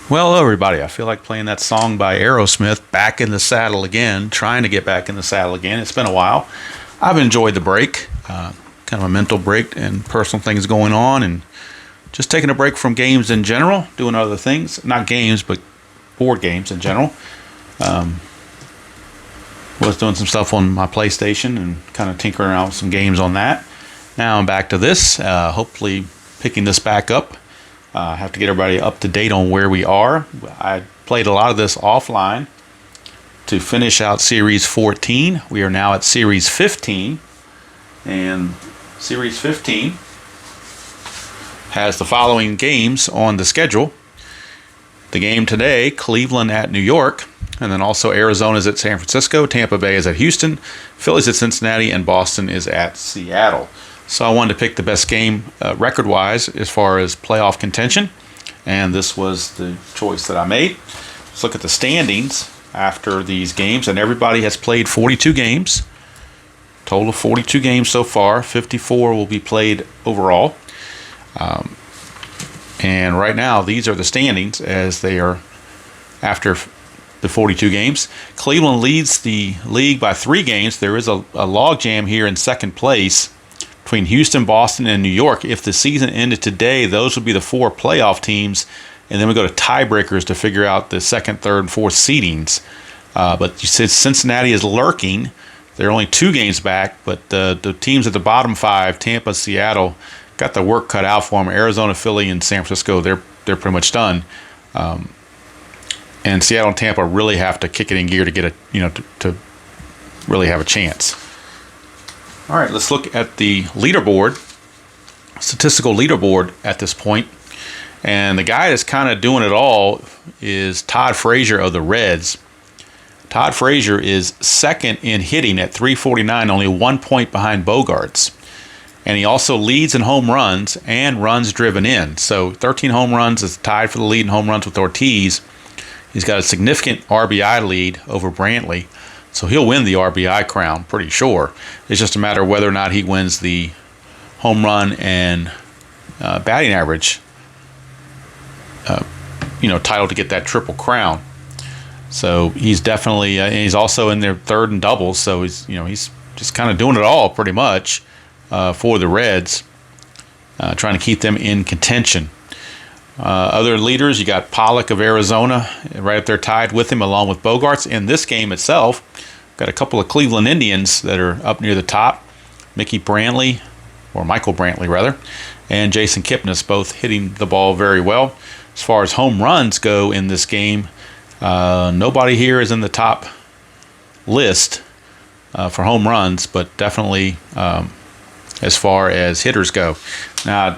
Well, hello everybody. I feel like playing that song by Aerosmith, Back in the Saddle Again, trying to get back in the saddle again. It's been a while. I've enjoyed the break, kind of a mental break and personal things going on, and just taking a break from games in general, doing other things. Not games, but board games in general. Was doing some stuff on my PlayStation and kind of tinkering around with some games on that. Now I'm back to this, hopefully picking this back up. I have to get everybody up to date on where we are. I played a lot of this offline to finish out Series 14. We are now at Series 15. And Series 15 has the following games on the schedule. The game today, Cleveland at New York. And then also Arizona's at San Francisco. Tampa Bay is at Houston. Philly's at Cincinnati. And Boston is at Seattle. So I wanted to pick the best game record-wise as far as playoff contention, and this was the choice that I made. Let's look at the standings after these games, and everybody has played 42 games. Total of 42 games so far. 54 will be played overall. And right now, these are the standings as they are after the 42 games. Cleveland leads the league by 3 games. There is a logjam here in second place between Houston, Boston, and New York. If the season ended today, those would be the 4 playoff teams, and then we go to tiebreakers to figure out the second, third, and fourth seedings. But you said Cincinnati is lurking. They're only 2 games back, but the teams at the bottom 5, Tampa, Seattle, got the work cut out for them. Arizona, Philly, and San Francisco, they're pretty much done. And Seattle and Tampa really have to kick it in gear to get to really have a chance. All right, let's look at the leaderboard, statistical leaderboard at this point. And the guy that's kind of doing it all is Todd Frazier of the Reds. Todd Frazier is second in hitting at 349, only 1 point behind Bogarts. And he also leads in home runs and runs driven in. So 13 home runs is tied for the lead in home runs with Ortiz. He's got a significant RBI lead over Brantley. So he'll win the RBI crown, pretty sure. It's just a matter of whether or not he wins the home run and batting average, title to get that triple crown. So he's definitely, and he's also in there third in doubles. So he's just kind of doing it all pretty much for the Reds, trying to keep them in contention. Other leaders, you got Pollock of Arizona right up there tied with him along with Bogarts. In this game itself, got a couple of Cleveland Indians that are up near the top. Michael Brantley, and Jason Kipnis, both hitting the ball very well. As far as home runs go in this game, nobody here is in the top list for home runs, but definitely as far as hitters go. Now, I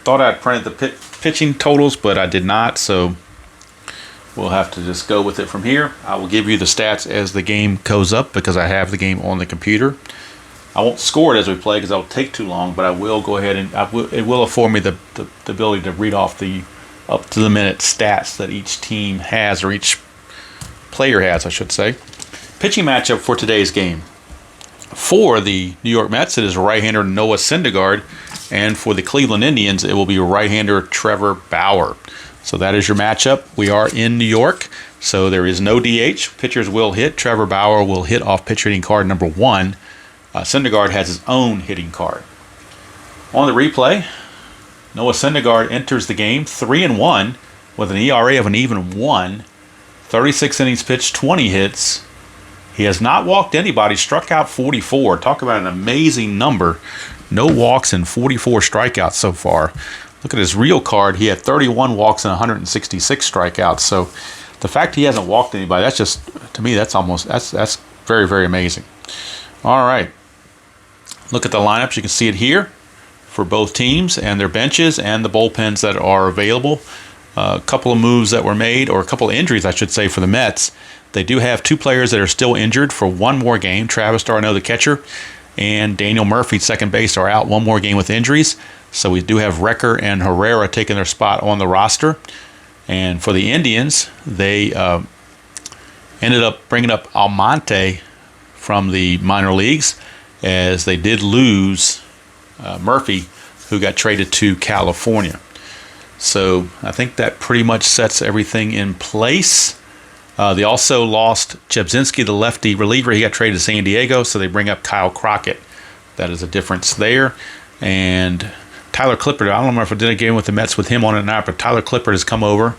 thought I'd printed the pitching totals, but I did not, so we'll have to just go with it from here. I will give you the stats as the game goes up because I have the game on the computer. I won't score it as we play because that will take too long, but I will go ahead and it will afford me the ability to read off the up-to-the-minute stats that each team has, or each player has, I should say. Pitching matchup for today's game. For the New York Mets, it is right-hander Noah Syndergaard, and for the Cleveland Indians, it will be right-hander Trevor Bauer. So that is your matchup. We are in New York, so there is no DH. Pitchers will hit. Trevor Bauer will hit off pitch hitting card number 1. Syndergaard has his own hitting card. On the replay, Noah Syndergaard enters the game 3-1 with an ERA of an even 1. 36 innings pitched, 20 hits. He has not walked anybody, struck out 44. Talk about an amazing number. No walks and 44 strikeouts so far. Look at his real card. He had 31 walks and 166 strikeouts. So the fact he hasn't walked anybody, that's just, to me, that's very, very amazing. All right. Look at the lineups. You can see it here for both teams and their benches and the bullpens that are available. A couple of moves that were made, or a couple of injuries, I should say, for the Mets. They do have 2 players that are still injured for 1 more game. Travis d'Arnaud, the catcher, and Daniel Murphy, second base, are out 1 more game with injuries. So we do have Recker and Herrera taking their spot on the roster. And for the Indians, they ended up bringing up Almonte from the minor leagues, as they did lose Murphy, who got traded to California. So I think that pretty much sets everything in place. They also lost Chebzinski, the lefty reliever. He got traded to San Diego, so they bring up Kyle Crockett. That is a difference there. And Tyler Clippard, I don't remember if I did a game with the Mets with him on it or not, but Tyler Clippard has come over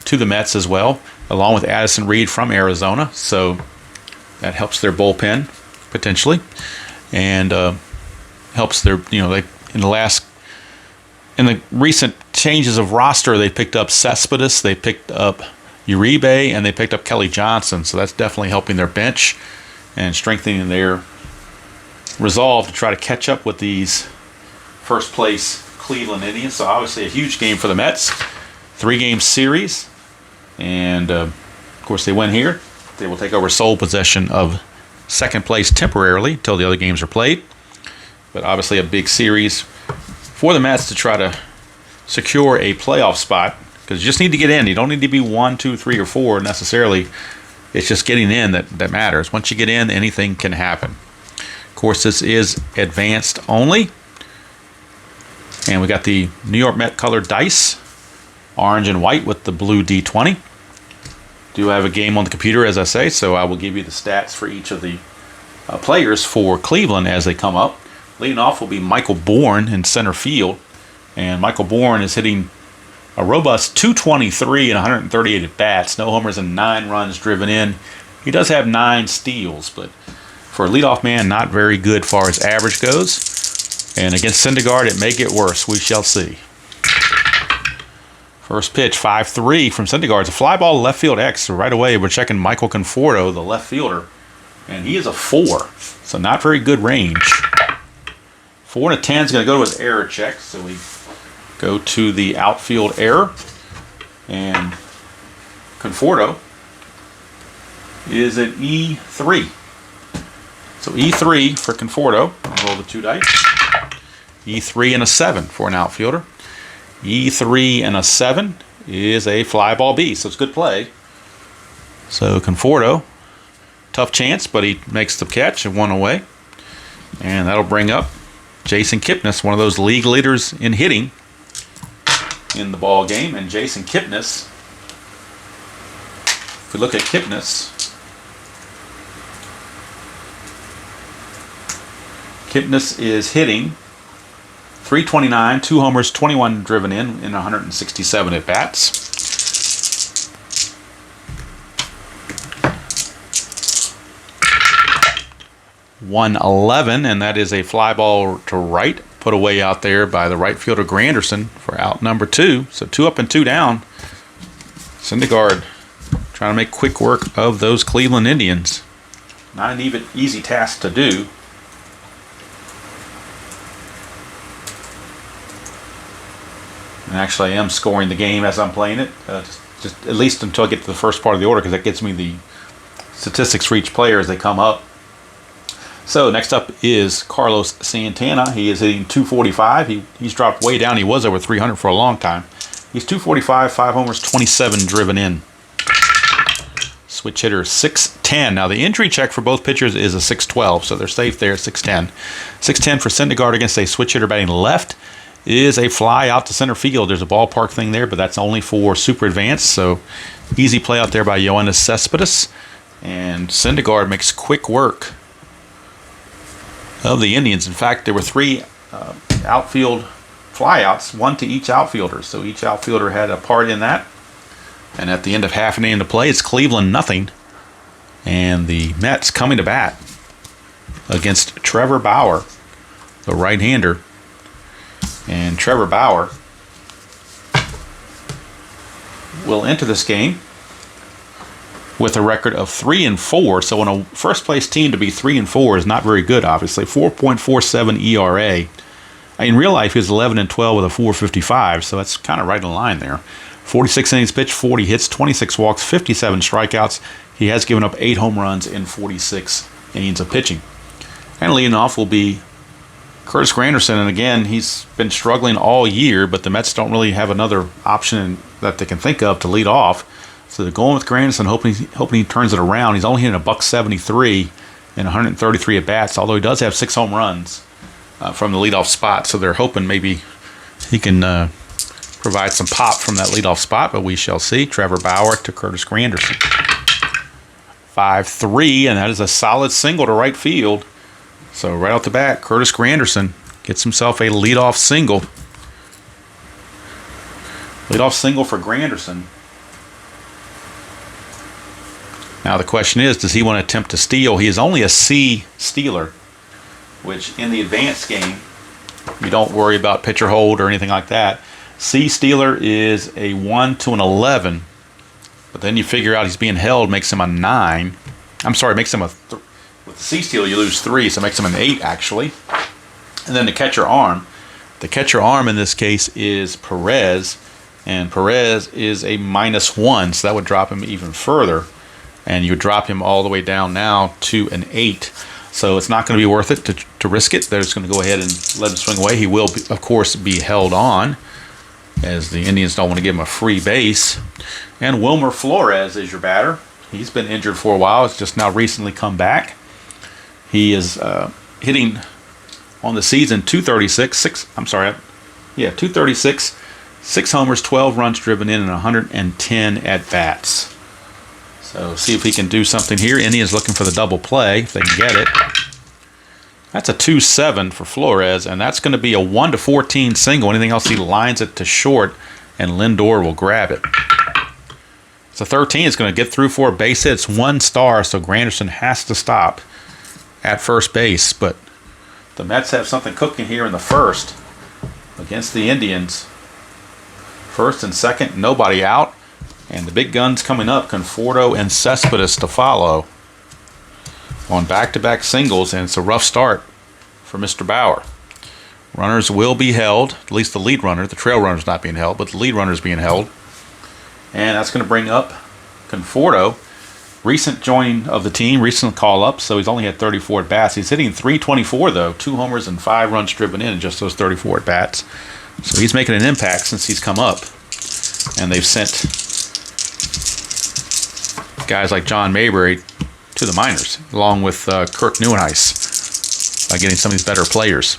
to the Mets as well, along with Addison Reed from Arizona. So that helps their bullpen, potentially. And helps their, in the recent changes of roster, they picked up Cespedes, they picked up Uribe, and they picked up Kelly Johnson. So that's definitely helping their bench and strengthening their resolve to try to catch up with these first place Cleveland Indians. So obviously a huge game for the Mets. 3-game series. And of course they win here. They will take over sole possession of second place temporarily until the other games are played. But obviously a big series for the Mets to try to secure a playoff spot, because you just need to get in. You don't need to be 1, 2, 3, or 4 necessarily. It's just getting in that matters. Once you get in, anything can happen. Of course, this is advanced only. And we got the New York Met colored dice, orange and white with the blue D20. Do have a game on the computer, as I say, so I will give you the stats for each of the players for Cleveland as they come up. Leading off will be Michael Bourne in center field. And Michael Bourne is hitting a robust 223 and 138 at bats. No homers and 9 runs driven in. He does have 9 steals, but for a leadoff man, not very good as far as average goes. And against Syndergaard, it may get worse. We shall see. First pitch, 5-3 from Syndergaard. It's a fly ball left field X. So right away, we're checking Michael Conforto, the left fielder. And he is a 4. So not very good range. 4 and a 10 is going to go to his error check. So we go to the outfield error. And Conforto is at E3. So E3 for Conforto. I'll roll the 2 dice. E3 and a 7 for an outfielder. E3 and a 7 is a fly ball B, so it's good play. So Conforto, tough chance, but he makes the catch and 1 away. And that'll bring up Jason Kipnis, one of those league leaders in hitting in the ball game. And Jason Kipnis, if we look at Kipnis, Kipnis is hitting .329, 2 homers, 21 driven in 167 at bats. .111, and that is a fly ball to right, put away out there by the right fielder Granderson for out number 2. So 2 up and 2 down. Syndergaard trying to make quick work of those Cleveland Indians. Not an even easy task to do. And actually, I am scoring the game as I'm playing it, just at least until I get to the first part of the order, because that gets me the statistics for each player as they come up. So next up is Carlos Santana. He is hitting .245. He's dropped way down. He was over 300 for a long time. He's .245, 5 homers, 27 driven in. Switch hitter 6'10". Now the injury check for both pitchers is a 6'12", so they're safe there at 6'10". 6'10" for Syndergaard against a switch hitter batting left is a fly out to center field. There's a ballpark thing there, but that's only for super advanced, so easy play out there by Yoenis Cespedes. And Syndergaard makes quick work of the Indians. In fact, there were 3 outfield flyouts, 1 to each outfielder, so each outfielder had a part in that. And at the end of half an inning to play, it's Cleveland 0, and the Mets coming to bat against Trevor Bauer, the right-hander. And Trevor Bauer will enter this game with a record of 3-4. So in a first-place team to be 3-4 is not very good, obviously. 4.47 ERA. In real life, he was 11-12 with a 4.55, so that's kind of right in line there. 46 innings pitched, 40 hits, 26 walks, 57 strikeouts. He has given up 8 home runs in 46 innings of pitching. And leading off will be Curtis Granderson, and again, he's been struggling all year, but the Mets don't really have another option that they can think of to lead off. So they're going with Granderson, hoping he turns it around. He's only hitting a .173 in 133 at bats, although he does have 6 home runs from the leadoff spot. So they're hoping maybe he can provide some pop from that leadoff spot, but we shall see. Trevor Bauer to Curtis Granderson. 5-3, and that is a solid single to right field. So right off the bat, Curtis Granderson gets himself a leadoff single. Leadoff single for Granderson. Now the question is, does he want to attempt to steal? He is only a C stealer, which in the advanced game, you don't worry about pitcher hold or anything like that. C stealer is a 1 to an 11, but then you figure out he's being held, makes him a 9. I'm sorry, makes him with the C stealer you lose 3, so it makes him an 8 actually. And then the catcher arm. The catcher arm in this case is Perez, and Perez is a -1, so that would drop him even further. And you would drop him all the way down now to an 8. So it's not going to be worth it to risk it. They're just going to go ahead and let him swing away. He will, of course, be held on, as the Indians don't want to give him a free base. And Wilmer Flores is your batter. He's been injured for a while. It's just now recently come back. He is hitting on the season 236. 236. 6 homers, 12 runs driven in, and 110 at-bats. So see if he can do something here. Indians looking for the double play, if they can get it. That's a 2-7 for Flores, and that's going to be a 1-14 single. Anything else, he lines it to short, and Lindor will grab it. It's a 13. It's going to get through for a base hit. It's 1 star, so Granderson has to stop at first base. But the Mets have something cooking here in the first against the Indians. First and second, nobody out. And the big guns coming up, Conforto and Cespedes to follow on back-to-back singles, and it's a rough start for Mr. Bauer. Runners will be held, at least the lead runner. The trail runner's not being held, but the lead runner's being held. And that's going to bring up Conforto. Recent joining of the team, recent call-up, so he's only had 34 at-bats. He's hitting .324, though, 2 homers and 5 runs driven in just those 34 at-bats. So he's making an impact since he's come up. And they've sent guys like John Mayberry to the minors, along with Kirk Neuenhuis, by getting some of these better players.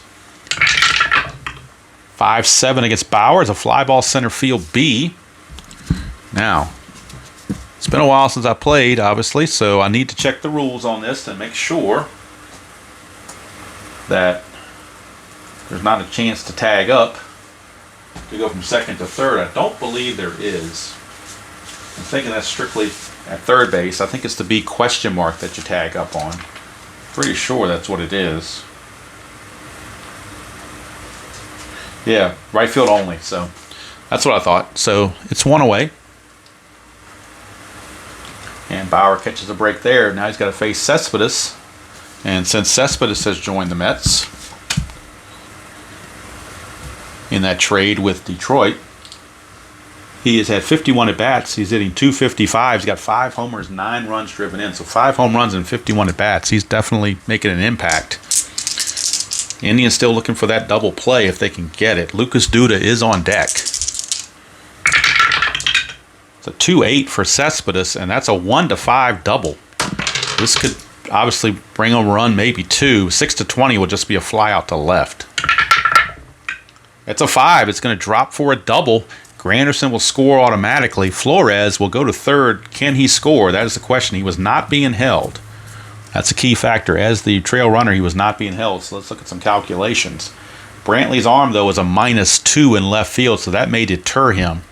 5-7 against Bauer is a fly ball center field B. Now, it's been a while since I played, obviously, so I need to check the rules on this and make sure that there's not a chance to tag up to go from second to third. I don't believe there is. I'm thinking that's strictly at third base. I think it's the B question mark that you tag up on. Pretty sure that's what it is. Yeah, right field only. So that's what I thought. So it's 1 away. And Bauer catches a break there. Now he's got to face Cespedes. And since Cespedes has joined the Mets in that trade with Detroit, he has had 51 at-bats. He's hitting .255. He's got 5 homers, 9 runs driven in. So 5 home runs and 51 at-bats. He's definitely making an impact. Indians still looking for that double play if they can get it. Lucas Duda is on deck. It's a 2-8 for Cespedes, and that's a 1-5 double. This could obviously bring a run, maybe 2. 6-20 will just be a fly out to left. It's a 5. It's going to drop for a double. Granderson will score automatically. Flores will go to third. Can he score? That is the question. He was not being held. That's a key factor. As the trail runner, he was not being held. So let's look at some calculations. Brantley's arm, though, is a -2 in left field, so that may deter him.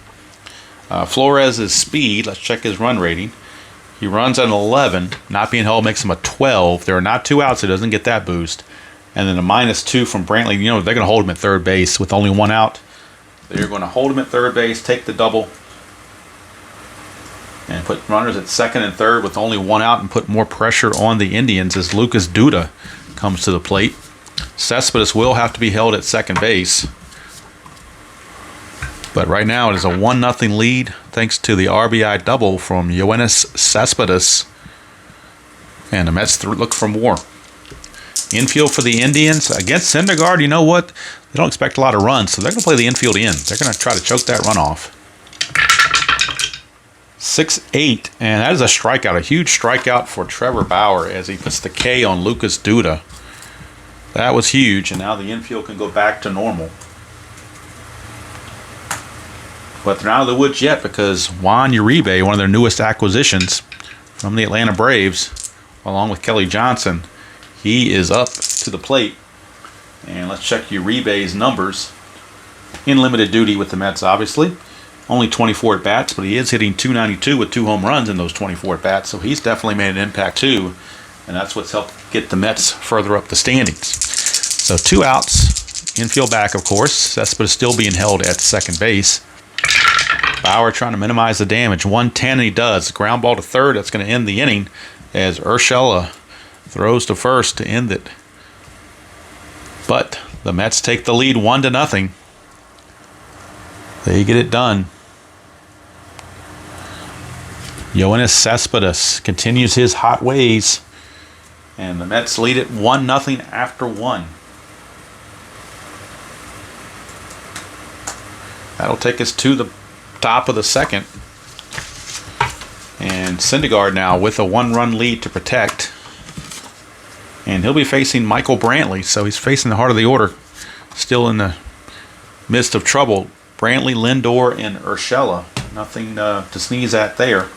Flores' speed, let's check his run rating. He runs at an 11. Not being held makes him a 12. There are not 2 outs, so he doesn't get that boost. And then a -2 from Brantley. You know, they're going to hold him at third base with only 1 out. They're going to hold him at third base, take the double, and put runners at second and third with only 1 out, and put more pressure on the Indians as Lucas Duda comes to the plate. Cespedes will have to be held at second base. But right now it is a 1-0 lead thanks to the RBI double from Yoenis Cespedes. And the Mets look for more. Infield for the Indians against Syndergaard. You know what? They don't expect a lot of runs, so they're going to play the infield in. They're going to try to choke that run off. 6-8, and that is a strikeout, a huge strikeout for Trevor Bauer as he puts the K on Lucas Duda. That was huge, and now the infield can go back to normal. But they're not out of the woods yet because Juan Uribe, one of their newest acquisitions from the Atlanta Braves, along with Kelly Johnson, he is up to the plate. And let's check Uribe's numbers. In limited duty with the Mets, obviously. Only 24 at-bats, but he is hitting .292 with 2 home runs in those 24 at-bats, so he's definitely made an impact too, and that's what's helped get the Mets further up the standings. So 2 outs, infield back, of course. Cespedes still being held at second base. Bauer trying to minimize the damage. 110, and he does. Ground ball to third. That's going to end the inning as Urshela throws to first to end it. But the Mets take the lead 1-0. They get it done. Yoenis Cespedes continues his hot ways, and the Mets lead it 1-0 after 1. That'll take us to the top of the second. And Syndergaard now with a 1-run lead to protect. And he'll be facing Michael Brantley, so he's facing the heart of the order. Still in the midst of trouble. Brantley, Lindor, and Urshela. Nothing to sneeze at there.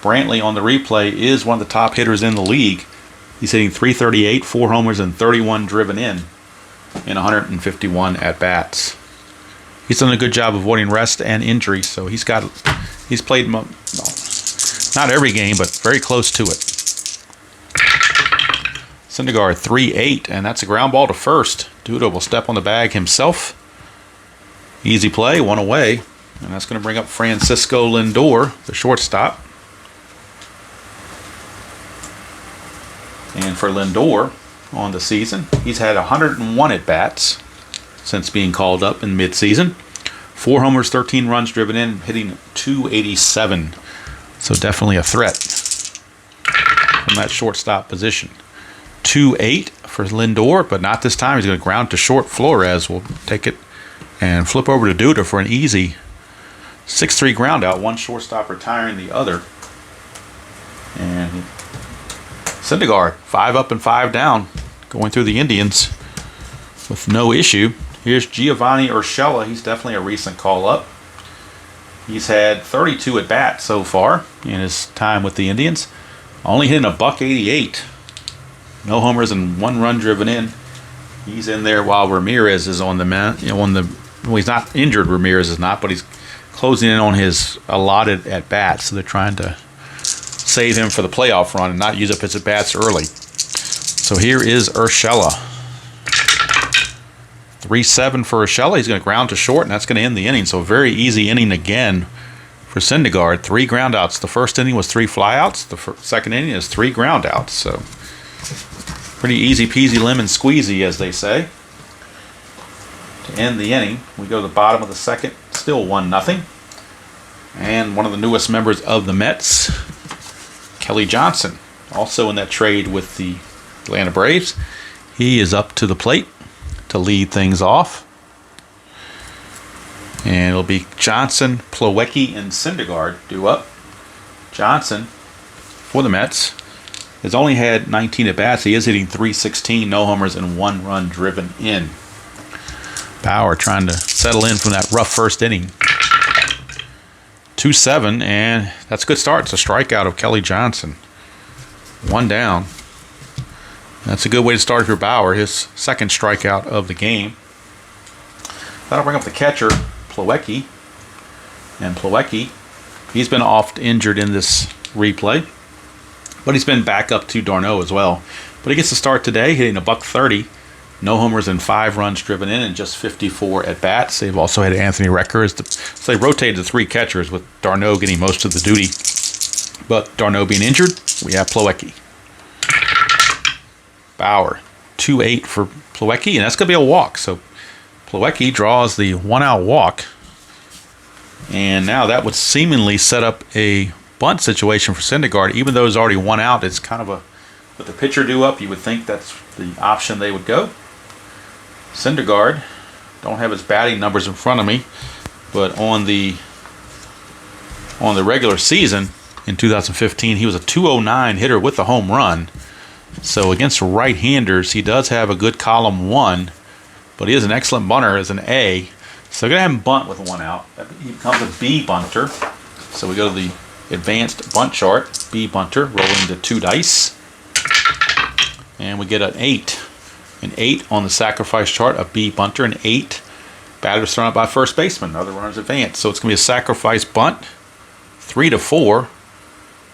Brantley on the replay is one of the top hitters in the league. He's hitting .338, 4 homers, and 31 driven in 151 at-bats. He's done a good job avoiding rest and injury, so he's played not every game, but very close to it. Syndergaard 3-8, and that's a ground ball to first. Duda will step on the bag himself. Easy play, 1 away, and that's going to bring up Francisco Lindor, the shortstop. And for Lindor on the season, he's had 101 at-bats since being called up in midseason. 4 homers, 13 runs driven in, hitting .287. So definitely a threat from that shortstop position. 2-8 for Lindor, but not this time. He's going to ground to short. Flores will take it and flip over to Duda for an easy 6-3 ground out. One shortstop retiring the other. And Syndergaard, 5 up and 5 down, going through the Indians with no issue. Here's Giovanni Urshela. He's definitely a recent call-up. He's had 32 at-bats so far in his time with the Indians. Only hitting a .188. No homers and 1 run driven in. He's in there while Ramirez is on the man. Well, he's not injured. Ramirez is not, but he's closing in on his allotted at-bats. So they're trying to save him for the playoff run and not use up his at-bats early. So here is Urshela. 3-7 for Urshela. He's going to ground to short, and that's going to end the inning. So a very easy inning again for Syndergaard. 3 groundouts. The first inning was 3 flyouts. The second inning is 3 groundouts. So pretty easy peasy lemon squeezy, as they say. To end the inning, we go to the bottom of the second. Still 1-0. And one of the newest members of the Mets, Kelly Johnson, also in that trade with the Atlanta Braves. He is up to the plate to lead things off. And it'll be Johnson, Plawecki, and Syndergaard due up. Johnson, for the Mets, has only had 19 at-bats. He is hitting .316, no homers, and 1 run driven in. Bauer trying to settle in from that rough first inning. 2-7, and that's a good start. It's a strikeout of Kelly Johnson. 1 down. That's a good way to start for Bauer, his second strikeout of the game. That'll bring up the catcher, Plawecki. And Plawecki, he's been oft injured in this replay, but he's been back up to d'Arnaud as well. But he gets to start today, hitting a .130. No homers and 5 runs driven in and just 54 at-bats. They've also had Anthony Recker. So they rotated the 3 catchers with d'Arnaud getting most of the duty. But d'Arnaud being injured, we have Plawecki. Bauer, 2-8 for Plawecki, and that's going to be a walk. So Plawecki draws the 1-out walk. And now that would seemingly set up a bunt situation for Syndergaard. Even though there's already 1 out, it's kind of a, with the pitcher due up, you would think that's the option they would go. Syndergaard, don't have his batting numbers in front of me, but on the regular season in 2015, he was a .209 hitter with a home run. So against right-handers, he does have a good column 1, but he is an excellent bunter as an A. So we're going to have him bunt with 1 out. He becomes a B bunter. So we go to the advanced bunt chart. B bunter, rolling the 2 dice. And we get an 8. An 8 on the sacrifice chart, a B bunter, an 8. Batter's thrown out by first baseman. Other runners advance. So it's going to be a sacrifice bunt. 3-4.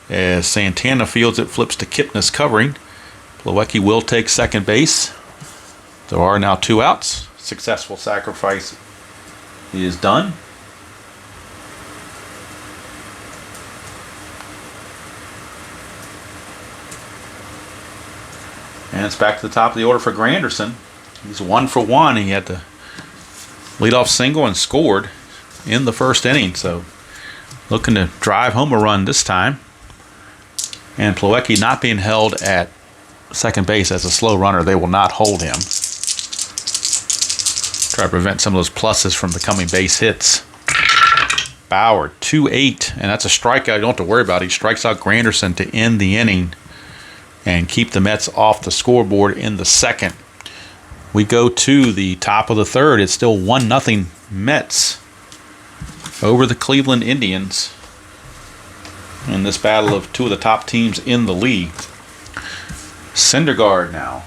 As Santana fields it, flips to Kipnis covering. Plawecki will take second base. There are now 2 outs. Successful sacrifice is done. And it's back to the top of the order for Granderson. He's 1 for 1. He had the leadoff single and scored in the first inning. So looking to drive home a run this time. And Plawecki not being held at second base as a slow runner. They will not hold him. Try to prevent some of those pluses from becoming base hits. Bauer, 2-8. And that's a strikeout you don't have to worry about. He strikes out Granderson to end the inning and keep the Mets off the scoreboard in the second. We go to the top of the third. It's still 1-0 Mets over the Cleveland Indians in this battle of 2 of the top teams in the league. Syndergaard now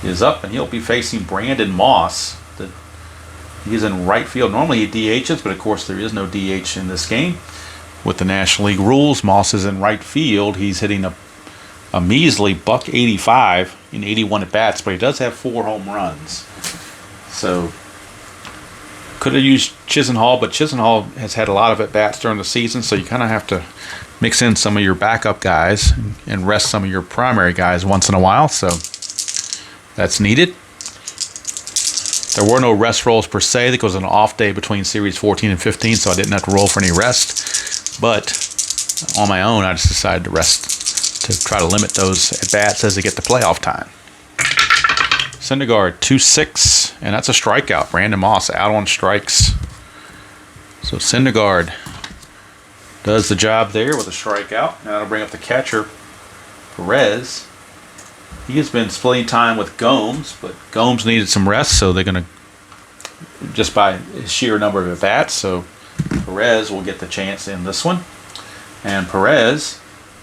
is up, and he'll be facing Brandon Moss. He's in right field. Normally he DHs, but of course there is no DH in this game. With the National League rules, Moss is in right field. He's hitting a measly .185 in 81 at-bats, but he does have 4 home runs. So, could have used Chisenhall, but Chisenhall has had a lot of at-bats during the season, so you kind of have to mix in some of your backup guys and rest some of your primary guys once in a while, so that's needed. There were no rest rolls per se. I think it was an off day between Series 14 and 15, so I didn't have to roll for any rest. But on my own, I just decided to rest to try to limit those at-bats as they get to playoff time. Syndergaard, 2-6, and that's a strikeout. Brandon Moss out on strikes. So Syndergaard does the job there with a strikeout. Now that'll bring up the catcher, Perez. He has been splitting time with Gomes, but Gomes needed some rest, so they're going to, just by sheer number of at-bats, so Perez will get the chance in this one. And Perez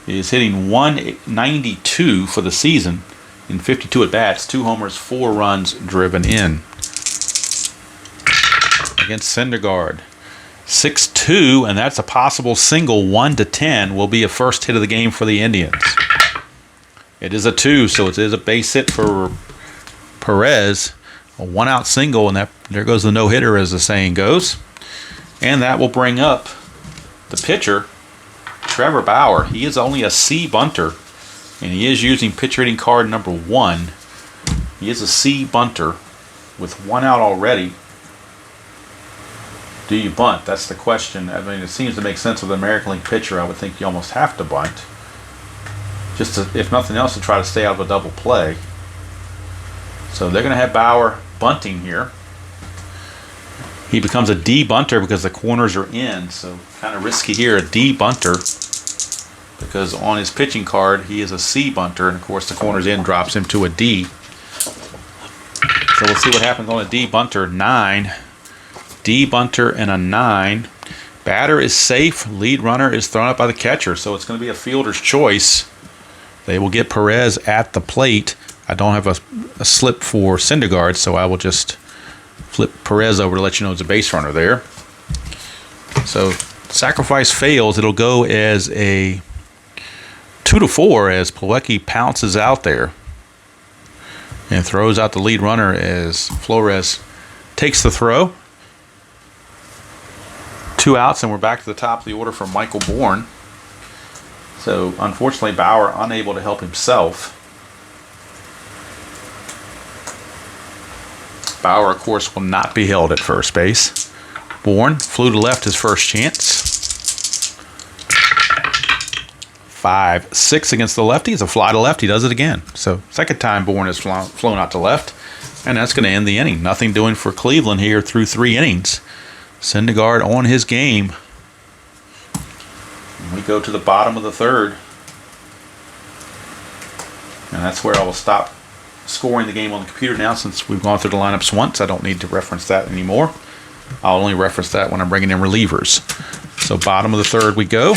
is hitting .192 for the season in 52 at-bats, 2 homers, 4 runs driven in. Against Syndergaard. 6-2, and that's a possible single. 1-10 will be a first hit of the game for the Indians. It is a 2, so it is a base hit for Perez. A 1-out single, and there goes the no-hitter, as the saying goes. And that will bring up the pitcher, Trevor Bauer. He is only a C bunter, and he is using pitcher hitting card number 1. He is a C bunter with 1 out already. Do you bunt? That's the question. I mean, it seems to make sense with an American League pitcher. I would think you almost have to bunt. Just to, if nothing else, to try to stay out of a double play. So they're going to have Bauer bunting here. He becomes a D bunter because the corners are in, so kind of risky here, a D bunter, because on his pitching card he is a C bunter, and of course the corners in drops him to a D. So we'll see what happens on a D bunter. 9, D bunter and a 9. Batter is safe, lead runner is thrown up by the catcher, so it's going to be a fielder's choice. They will get Perez at the plate. I don't have a slip for Syndergaard, so I will just flip Perez over to let you know it's a base runner there. So sacrifice fails. It'll go as a 2-4 as Plawecki pounces out there and throws out the lead runner as Flores takes the throw. 2 outs, and we're back to the top of the order for Michael Bourne. So unfortunately, Bauer unable to help himself. Bauer, of course, will not be held at first base. Bourne flew to left his first chance. 5-6 against the lefty. It's a fly to left. He does it again. So second time Bourne has flown out to left. And that's going to end the inning. Nothing doing for Cleveland here through 3 innings. Syndergaard on his game. And we go to the bottom of the third. And that's where I will stop scoring the game on the computer now since we've gone through the lineups once. I don't need to reference that anymore. I'll only reference that when I'm bringing in relievers. So bottom of the third we go.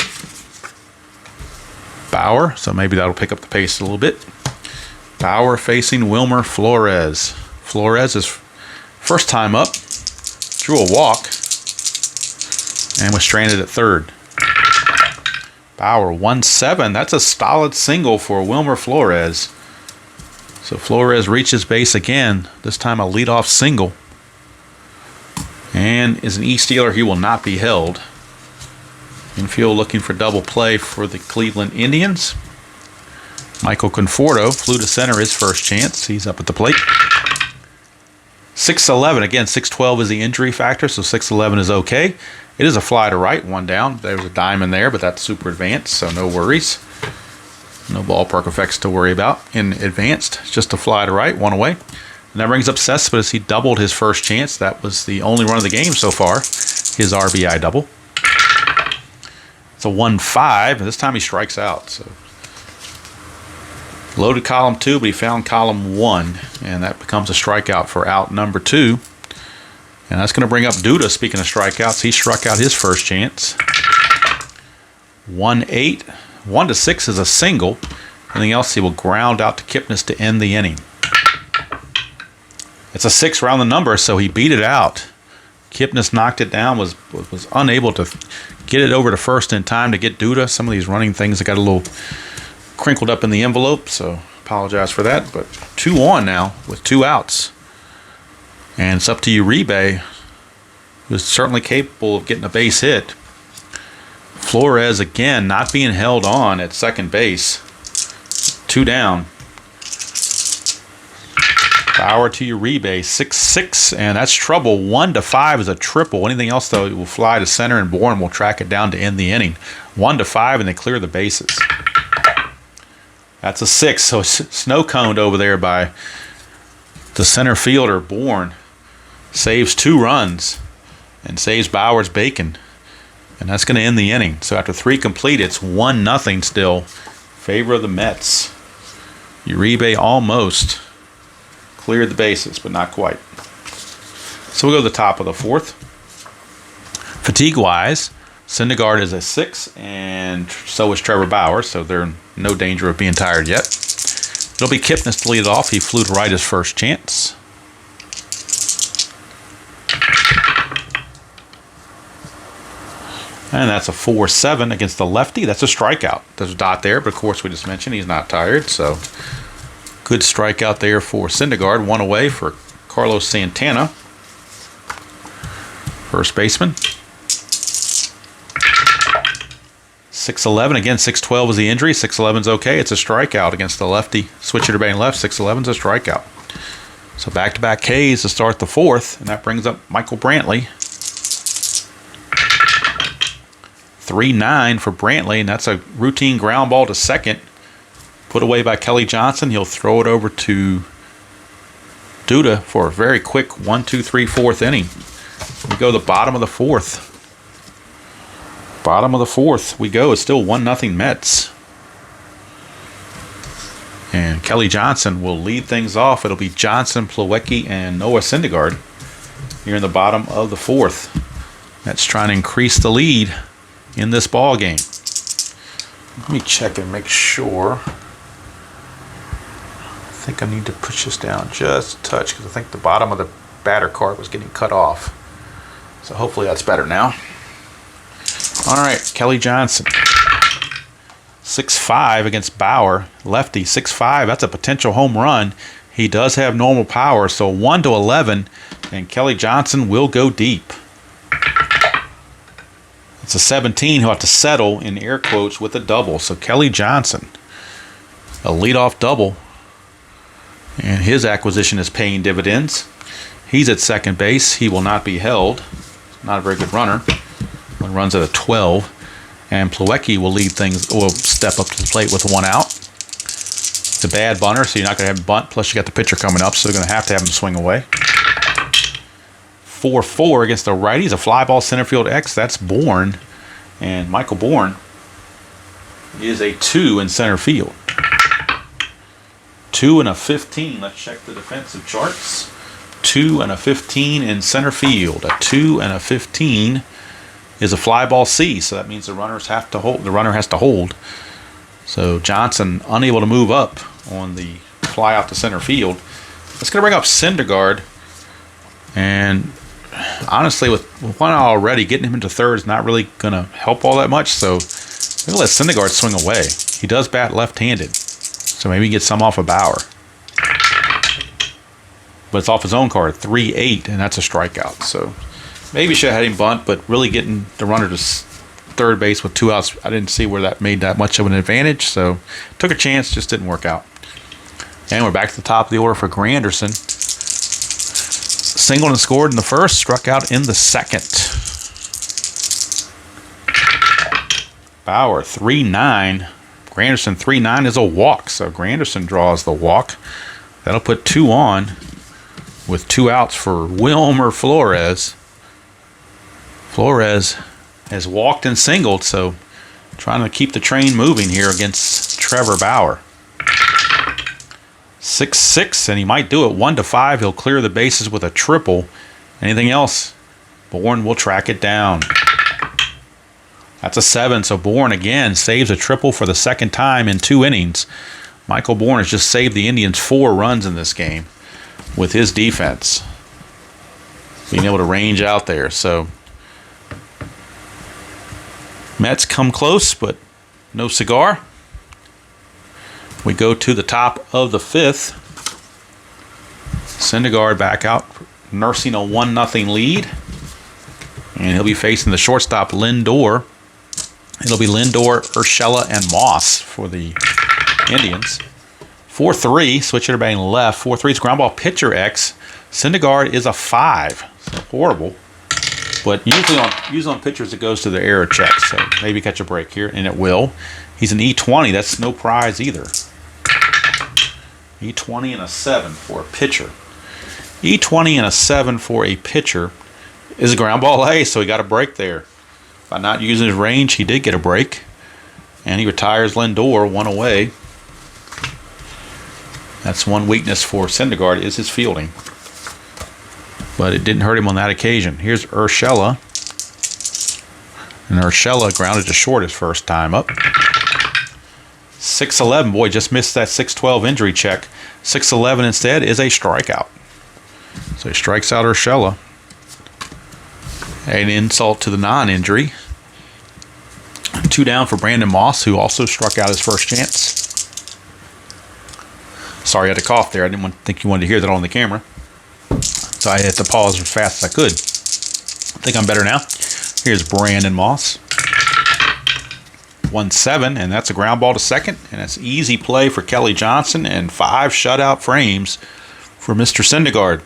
Bauer, so maybe that'll pick up the pace a little bit. Bauer facing Wilmer Flores. Flores is first time up, drew a walk, and was stranded at third. Bauer 1-7. That's a solid single for Wilmer Flores. So Flores reaches base again, this time a leadoff single. And is an E-stealer, he will not be held. Infield looking for double play for the Cleveland Indians. Michael Conforto flew to center his first chance. He's up at the plate. 6-11. Again, 6-12 is the injury factor, so 6-11 is okay. It is a fly to right, one down. There's a diamond there, but that's super advanced, so no worries. No ballpark effects to worry about in advanced. It's just a fly to right, one away. And that brings up Cespedes. He doubled his first chance. That was the only run of the game so far, his RBI double. It's a 1-5, and this time he strikes out. So loaded column 2, but he found column 1, and that becomes a strikeout for out number 2. And that's going to bring up Duda. Speaking of strikeouts, he struck out his first chance. 1-8. 1-6 is a single. Anything else, he will ground out to Kipnis to end the inning. It's a 6 round the number, so he beat it out. Kipnis knocked it down, was unable to get it over to first in time to get Duda. Some of these running things that got a little crinkled up in the envelope, so apologize for that. But 2 on now with 2 outs. And it's up to Uribe, who's certainly capable of getting a base hit. Flores, again, not being held on at second base. 2 down. Bauer to Uribe, 6-6, and that's trouble. 1-5 is a triple. Anything else, though, it will fly to center, and Bourne will track it down to end the inning. 1-5, and they clear the bases. That's a 6, so snow-coned over there by the center fielder, Bourne. Saves 2 runs and saves Bauer's bacon. And that's going to end the inning. So after 3 complete, it's 1-0 still. Favor of the Mets. Uribe almost cleared the bases, but not quite. So we'll go to the top of the 4th. Fatigue-wise, Syndergaard is a 6, and so is Trevor Bauer, so they're in no danger of being tired yet. It'll be Kipnis to lead it off. He flew to right his first chance. And that's a 4-7 against the lefty. That's a strikeout. There's a dot there, but of course we just mentioned he's not tired, so good strikeout there for Syndergaard. 1 away for Carlos Santana, first baseman. 6-11. Again, 6-12 is the injury. 6-11's okay. It's a strikeout against the lefty. Switcher to batting left. 6-11's a strikeout. So back-to-back Ks to start the 4th, and that brings up Michael Brantley. 3-9 for Brantley, and that's a routine ground ball to second. Put away by Kelly Johnson. He'll throw it over to Duda for a very quick 1-2-3-4th inning. We go to the bottom of the 4th. Bottom of the 4th we go. It's still 1-0 Mets. And Kelly Johnson will lead things off. It'll be Johnson, Plawecki, and Noah Syndergaard here in the bottom of the 4th. Mets trying to increase the lead in this ball game. Let me check and make sure. I think I need to push this down just a touch because I think the bottom of the batter cart was getting cut off. So hopefully that's better now. All right, Kelly Johnson. 6-5 against Bauer. Lefty, 6-5. That's a potential home run. He does have normal power, so 1-11, and Kelly Johnson will go deep. It's a 17. He'll have to settle, in air quotes, with a double. So Kelly Johnson, a leadoff double. And his acquisition is paying dividends. He's at second base. He will not be held. Not a very good runner. One runs at a 12. And Plawecki will step up to the plate with 1 out. It's a bad bunter, so you're not going to have him bunt. Plus, you got the pitcher coming up, so they're going to have him swing away. 4-4 against the righties. A fly ball center field X. That's Bourne. And Michael Bourne is a 2 in center field. 2 and a 15. Let's check the defensive charts. 2 and a 15 in center field. A 2 and a 15 is a fly ball C, so that means the runners have to hold. The runner has to hold. So Johnson unable to move up on the fly out to center field. It's going to bring up Syndergaard, and honestly, with one out already, getting him into third is not really going to help all that much. So maybe let Syndergaard swing away. He does bat left-handed, so maybe get some off of Bauer. But it's off his own card, 3-8, and that's a strikeout. So maybe should have had him bunt, but really getting the runner to third base with 2 outs, I didn't see where that made that much of an advantage. So took a chance, just didn't work out. And we're back to the top of the order for Granderson. Singled and scored in the first, struck out in the second. Bauer, 3-9. Granderson, 3-9 is a walk, so Granderson draws the walk. That'll put 2 on with 2 outs for Wilmer Flores. Flores has walked and singled, so trying to keep the train moving here against Trevor Bauer. 6-6, and he might do it. 1-5, he'll clear the bases with a triple. Anything else, Bourne will track it down. That's a 7, so Bourne again saves a triple for the second time in 2 innings. Michael Bourne has just saved the Indians 4 runs in this game with his defense, being able to range out there. So Mets come close, but no cigar. We go to the top of the 5th. Syndergaard back out, nursing a 1-0 lead. And he'll be facing the shortstop, Lindor. It'll be Lindor, Urshela, and Moss for the Indians. 4-3, switcher batting left. 4-3 is ground ball pitcher X. Syndergaard is a 5. So horrible. But usually on pitchers it goes to the error check. So maybe catch a break here, and it will. He's an E20. That's no prize either. E20 and a 7 for a pitcher. E20 and a 7 for a pitcher is a ground ball A, so he got a break there. By not using his range, he did get a break. And he retires Lindor 1 away. That's one weakness for Syndergaard, is his fielding. But it didn't hurt him on that occasion. Here's Urshela. And Urshela grounded to short his first time up. 6-11, boy, just missed that 6-12 injury check. 6-11 instead is a strikeout. So he strikes out Urshela. An insult to the non-injury. 2 down for Brandon Moss, who also struck out his first chance. Sorry, I had to cough there. I didn't think you wanted to hear that on the camera. So I had to pause as fast as I could. I think I'm better now. Here's Brandon Moss. 1-7, and that's a ground ball to second. And that's easy play for Kelly Johnson and 5 shutout frames for Mr. Syndergaard.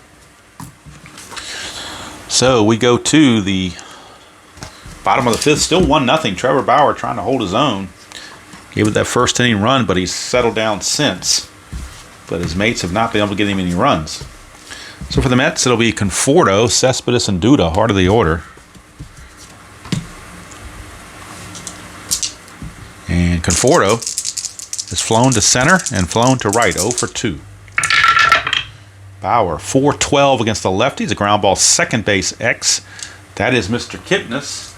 So we go to the bottom of the 5th, still 1-0. Trevor Bauer trying to hold his own. Gave it that first inning run, but he's settled down since. But his mates have not been able to get him any runs. So for the Mets, it'll be Conforto, Cespedes, and Duda, heart of the order. And Conforto is flown to center and flown to right, 0 for 2. Bauer, 4-12 against the lefties, a ground ball second base X. That is Mr. Kipnis.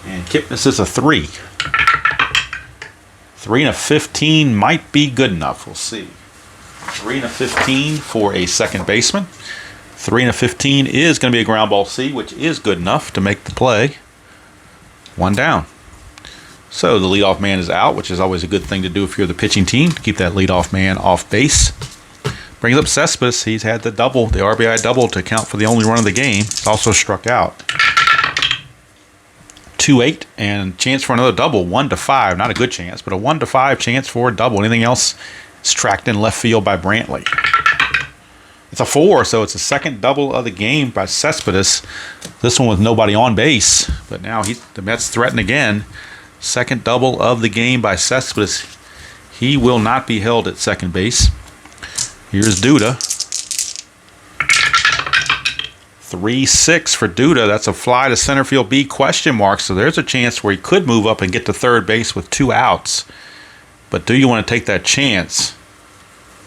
And Kipnis is a 3. 3 and a 15 might be good enough. We'll see. 3 and a 15 for a second baseman. 3 and a 15 is going to be a ground ball C, which is good enough to make the play. 1 down. So the leadoff man is out, which is always a good thing to do if you're the pitching team, to keep that leadoff man off base. Brings up Cespedes. He's had the double, the RBI double, to account for the only run of the game. He's also struck out. 2-8 and chance for another double. 1-5. Not a good chance, but a 1-5 chance for a double. Anything else is tracked in left field by Brantley. It's a 4, so it's the second double of the game by Cespedes. This one with nobody on base, but now the Mets threaten again. Second double of the game by Cespedes. He will not be held at second base. Here's Duda. 3-6 for Duda. That's a fly to center field B question mark. So there's a chance where he could move up and get to third base with 2 outs. But do you want to take that chance?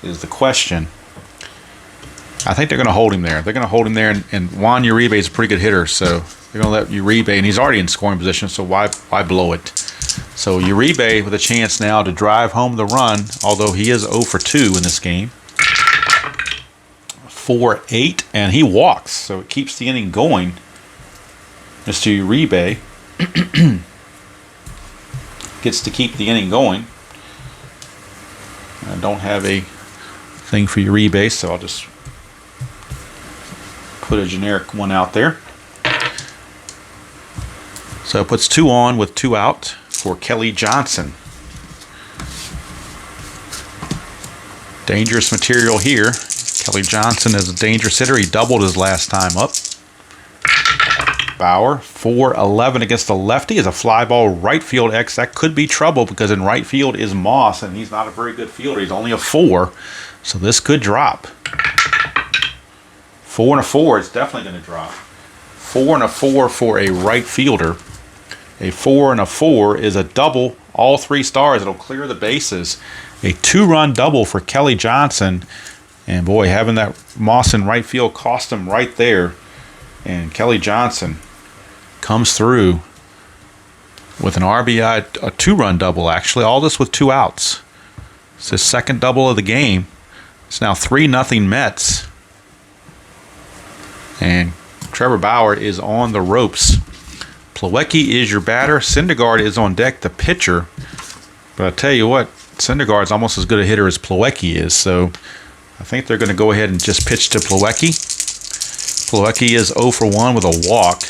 is the question. I think they're going to hold him there. They're going to hold him there, and Juan Uribe is a pretty good hitter, so they're going to let Uribe, and he's already in scoring position, so why blow it? So Uribe with a chance now to drive home the run, although he is 0 for 2 in this game. 4-8, and he walks, so it keeps the inning going. Mr. Uribe gets to keep the inning going. I don't have a thing for Uribe, so I'll just put a generic one out there. So it puts 2 on with 2 out for Kelly Johnson. Dangerous material here. Kelly Johnson is a dangerous hitter. He doubled his last time up. Bauer, 4-11 against the lefty, is a fly ball right field X. That could be trouble because in right field is Moss, and he's not a very good fielder. He's only a 4, so this could drop. 4 and a 4, it's definitely going to drop. 4 and a 4 for a right fielder. A 4 and a 4 is a double, all 3 stars. It'll clear the bases. A 2-run double for Kelly Johnson. And boy, having that Moss in right field cost him right there. And Kelly Johnson comes through with an RBI, a 2-run double actually. All this with 2 outs. It's his second double of the game. It's now 3-0 Mets. And Trevor Bauer is on the ropes. Plawecki is your batter. Syndergaard is on deck, the pitcher. But I tell you what, Syndergaard is almost as good a hitter as Plawecki is. So I think they're going to go ahead and just pitch to Plawecki. Plawecki is 0 for 1 with a walk.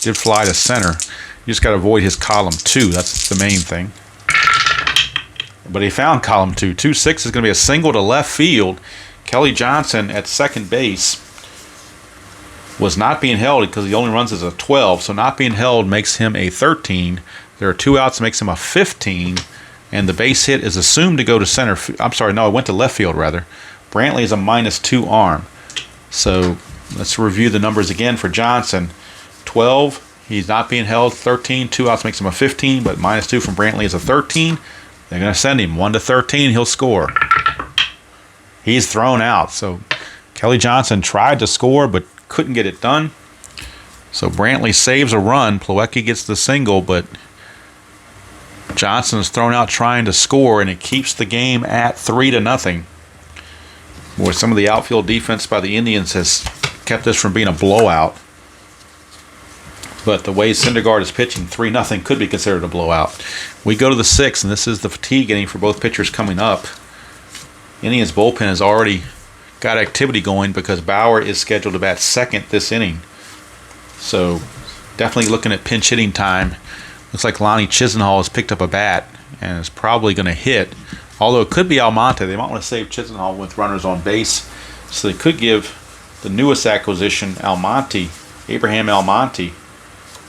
Did fly to center. You just got to avoid his column 2. That's the main thing. But he found column 2. 2-6 is going to be a single to left field. Kelly Johnson at second base was not being held because he only runs as a 12. So not being held makes him a 13. There are 2 outs, makes him a 15. And the base hit is assumed to go to center. I'm sorry, no, it went to left field rather. Brantley is a -2 arm. So let's review the numbers again for Johnson. 12, he's not being held. 13, 2 outs makes him a 15, but -2 from Brantley is a 13. They're going to send him 1 to 13. He'll score. He's thrown out. So Kelly Johnson tried to score, but couldn't get it done. So Brantley saves a run. Plawecki gets the single, but Johnson is thrown out trying to score, and it keeps the game at 3-0. Boy, some of the outfield defense by the Indians has kept this from being a blowout. But the way Syndergaard is pitching, 3-0 could be considered a blowout. We go to the 6th, and this is the fatigue inning for both pitchers coming up. Indians bullpen has already got activity going because Bauer is scheduled to bat second this inning. So definitely looking at pinch hitting time. Looks like Lonnie Chisenhall has picked up a bat and is probably going to hit. Although it could be Almonte. They might want to save Chisenhall with runners on base. So they could give the newest acquisition, Abraham Almonte.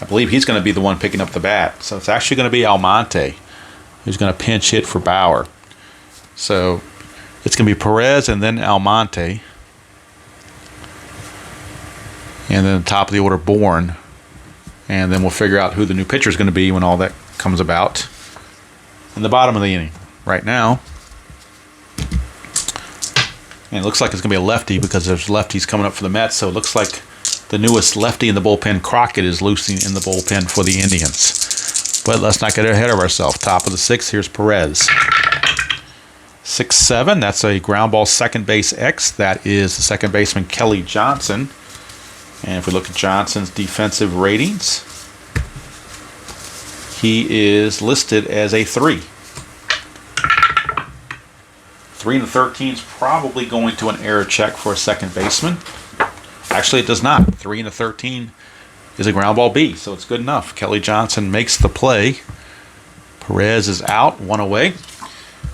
I believe he's going to be the one picking up the bat. So it's actually going to be Almonte who's going to pinch hit for Bauer. So it's going to be Perez and then Almonte. And then the top of the order, Bourne. And then we'll figure out who the new pitcher is going to be when all that comes about. In the bottom of the inning right now. And it looks like it's going to be a lefty because there's lefties coming up for the Mets. So it looks like the newest lefty in the bullpen, Crockett, is loosing in the bullpen for the Indians. But let's not get ahead of ourselves. Top of the 6th, here's Perez. 6-7, that's a ground ball second base X. That is the second baseman, Kelly Johnson. And if we look at Johnson's defensive ratings, he is listed as a 3. 3 and 13 is probably going to an error check for a second baseman. Actually, it does not. 3 and 13 is a ground ball B, so it's good enough. Kelly Johnson makes the play. Perez is out, 1 away.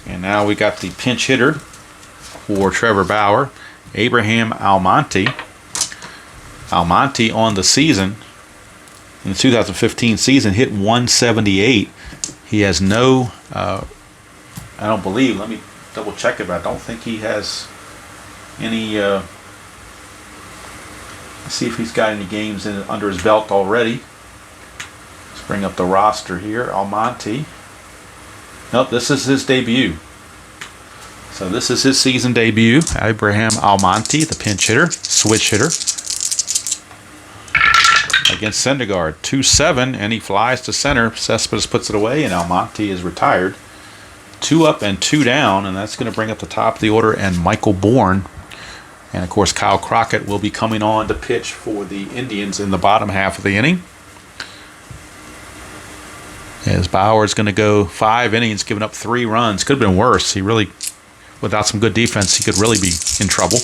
And now we got the pinch hitter for Trevor Bauer, Abraham Almonte. Almonte on the season, in the 2015 season, hit 178. He has no, I don't believe, let me double check it, but I don't think he has any, let's see if he's got any games under his belt already. Let's bring up the roster here. Almonte. Nope, this is his debut. So this is his season debut. Abraham Almonte, the pinch hitter, switch hitter, against Syndergaard. 2-7, and he flies to center. Cespedes puts it away, and Almonte is retired. 2 up and 2 down, and that's going to bring up the top of the order and Michael Bourne. And, of course, Kyle Crockett will be coming on to pitch for the Indians in the bottom half of the inning. As Bauer's going to go 5 innings, giving up 3 runs. Could have been worse. He really, without some good defense, he could really be in trouble.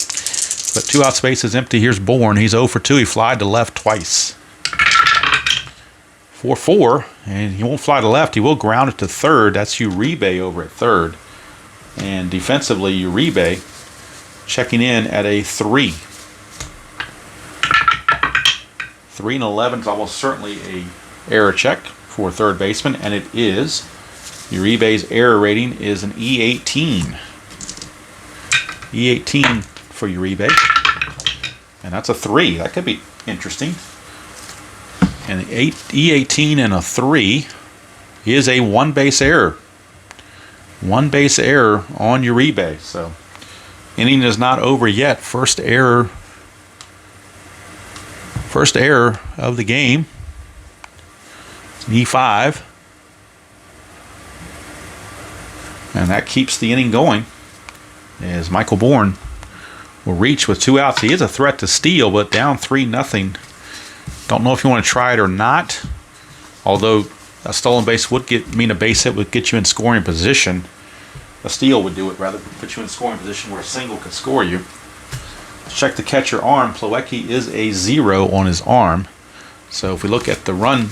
But 2 out, spaces empty. Here's Bourne. He's 0 for 2. He flied to left twice. 4-4, and he won't fly to left. He will ground it to third. That's Uribe over at third. And defensively, Uribe checking in at a 3. 3 and 11 is almost certainly a error check for third baseman, and it is. Uribe's error rating is an E18. E18 for Uribe. And that's a 3. That could be interesting. And the E18 and a 3 is a 1 base error. 1 base error on Uribe. So inning is not over yet. First error of the game. It's an E5. And that keeps the inning going as Michael Bourne will reach with 2 outs. He is a threat to steal, but down 3-0. Don't know if you want to try it or not. Although a stolen base would mean a base hit would get you in scoring position. A steal would do it, rather put you in scoring position where a single could score you. Let's check the catcher arm. Plawecki is a 0 on his arm. So if we look at the run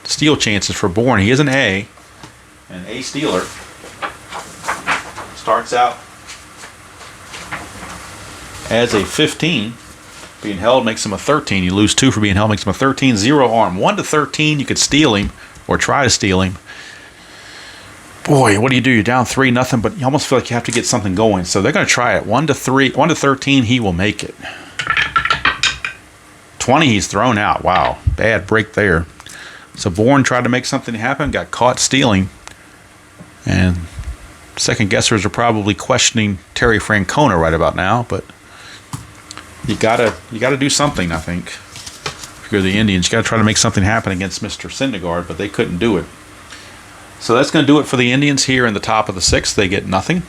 steal chances for Bourne, he is an A stealer. Starts out as a 15. Being held makes him a 13. You lose 2 for being held, makes him a 13. 0 arm. 1 to 13, you could steal him or try to steal him. Boy, what do? You're down 3-0, but you almost feel like you have to get something going. So they're going to try it. 1 to 13, he will make it. 20, he's thrown out. Wow, bad break there. So Bourne tried to make something happen, got caught stealing. And second guessers are probably questioning Terry Francona right about now, but you gotta do something, I think. If you're the Indians, you gotta try to make something happen against Mr. Syndergaard, but they couldn't do it. So that's going to do it for the Indians here in the top of the 6th. They get nothing.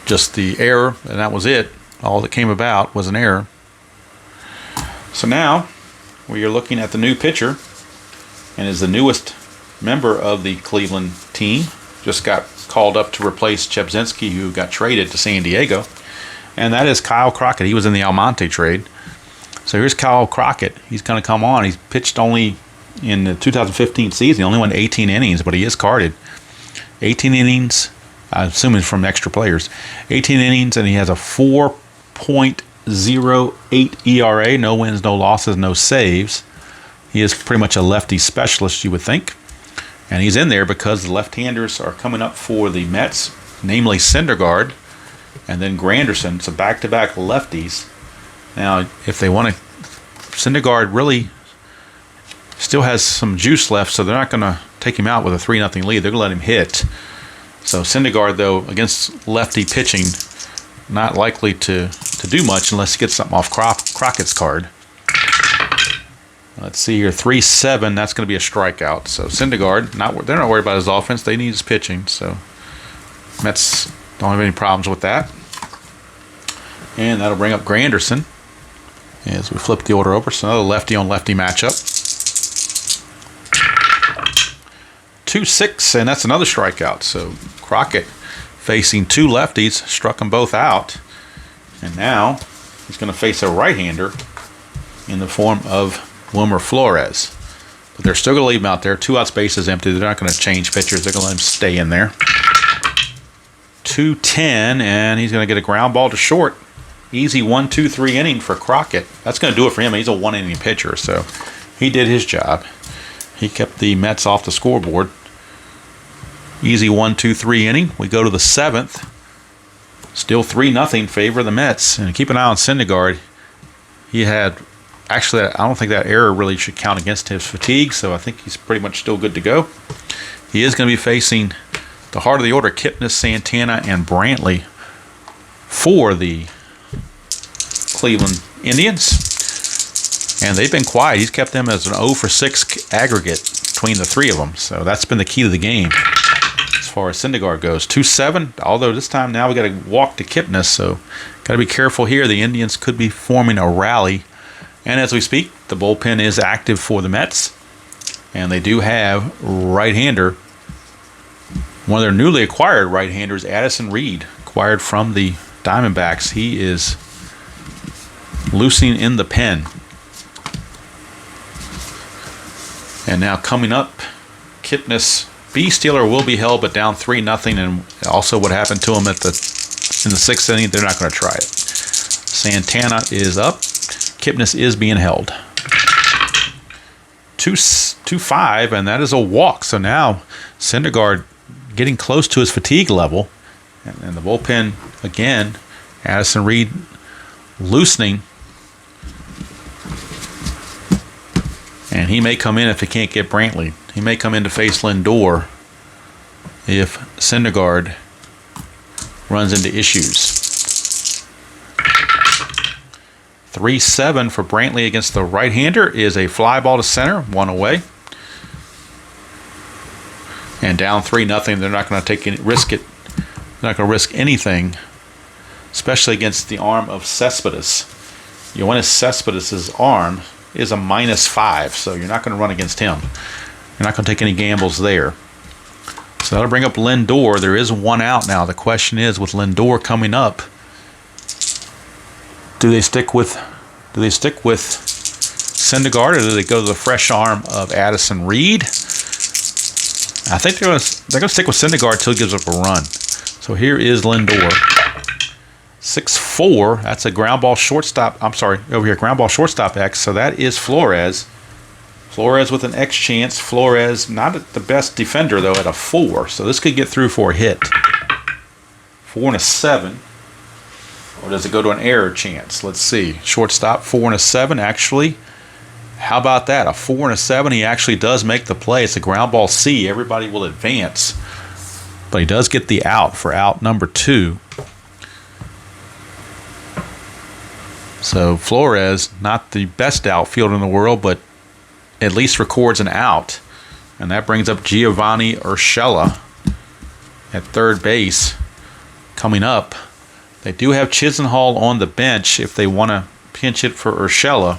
Just the error, and that was it. All that came about was an error. So now we are looking at the new pitcher, and is the newest member of the Cleveland team. Just got called up to replace Chebzinski, who got traded to San Diego. And that is Kyle Crockett. He was in the Almonte trade. So here's Kyle Crockett. He's going to come on. He's pitched only in the 2015 season. He only went 18 innings, but he is carded. 18 innings, I'm assuming from extra players. 18 innings, and he has a 4.08 ERA. No wins, no losses, no saves. He is pretty much a lefty specialist, you would think. And he's in there because the left-handers are coming up for the Mets, namely Syndergaard and then Granderson. So back-to-back lefties. Now, if they want to, Syndergaard really still has some juice left, so they're not going to take him out with a 3-0 lead. They're going to let him hit. So Syndergaard, though, against lefty pitching, not likely to do much unless he gets something off Crockett's card. Let's see here, 3-7. That's going to be a strikeout. So Syndergaard, they're not worried about his offense. They need his pitching. So Mets don't have any problems with that. And that'll bring up Granderson as we flip the order over. So another lefty-on-lefty matchup. 2-6, and that's another strikeout. So Crockett facing 2 lefties, struck them both out. And now he's going to face a right-hander in the form of Wilmer Flores. But they're still going to leave him out there. 2 outs, bases empty. They're not going to change pitchers. They're going to let him stay in there. 2-10, and he's going to get a ground ball to short. Easy 1-2-3 inning for Crockett. That's going to do it for him. He's a 1-inning pitcher, so he did his job. He kept the Mets off the scoreboard. Easy 1-2-3 inning. We go to the 7th. Still 3-0 favor of the Mets. And keep an eye on Syndergaard. He had, actually, I don't think that error really should count against his fatigue, so I think he's pretty much still good to go. He is going to be facing the heart of the order, Kipnis, Santana, and Brantley for the Cleveland Indians. And they've been quiet. He's kept them as an 0 for 6 aggregate between the three of them. So that's been the key to the game as far as Syndergaard goes. 2-7, although this time now we got to walk to Kipnis, so got to be careful here. The Indians could be forming a rally. And as we speak, the bullpen is active for the Mets. And they do have right-hander. One of their newly acquired right-handers, Addison Reed, acquired from the Diamondbacks. He is loosening in the pen. And now coming up, Kipnis B. Steeler will be held, but down 3-0. And also what happened to him in the 6th inning, they're not going to try it. Santana is up. Kipnis is being held. 2-5, and that is a walk. So now Syndergaard getting close to his fatigue level. And the bullpen, again, Addison Reed loosening. And he may come in if he can't get Brantley. He may come in to face Lindor if Syndergaard runs into issues. 3-7 for Brantley against the right-hander is a fly ball to center, 1 away. And down 3-0. They're not going to risk it. They're not going to risk anything, especially against the arm of Cespedes. Yoenis Cespedes' arm is a -5, so you're not going to run against him. You're not going to take any gambles there. So that'll bring up Lindor. There is 1 out now. The question is, with Lindor coming up, do they stick with Syndergaard, or do they go to the fresh arm of Addison Reed? I think they're going to stick with Syndergaard till he gives up a run. So here is Lindor. 6-4. That's a ground ball shortstop. I'm sorry, over here, ground ball shortstop X. So that is Flores. Flores with an X chance. Flores not the best defender though at a 4. So this could get through for a hit. 4 and a 7. Or does it go to an error chance? Let's see. Shortstop, 4 and a 7. Actually, how about that? A 4 and a 7. He actually does make the play. It's a ground ball C. Everybody will advance. But he does get the out for out number 2. So Flores, not the best outfielder in the world, but at least records an out. And that brings up Giovanni Urshela at third base coming up. They do have Chisenhall on the bench if they want to pinch it for Urshela.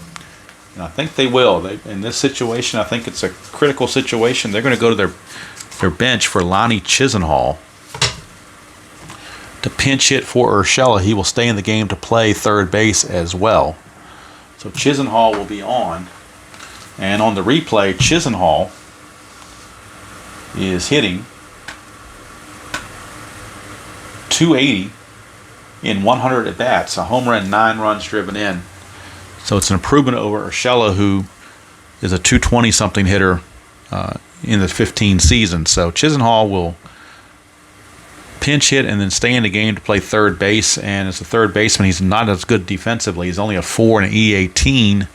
And I think they will. In this situation, I think it's a critical situation. They're going to go to their bench for Lonnie Chisenhall to pinch hit for Urshela. He will stay in the game to play third base as well. So Chisenhall will be on. And on the replay, Chisenhall is hitting .280 in 100 at bats, a home run, 9 runs driven in. So it's an improvement over Urshela, who is a .220 something hitter in the 15 season. So Chisenhall will pinch hit and then stay in the game to play third base. And as a third baseman, he's not as good defensively. He's only a 4 and an E18,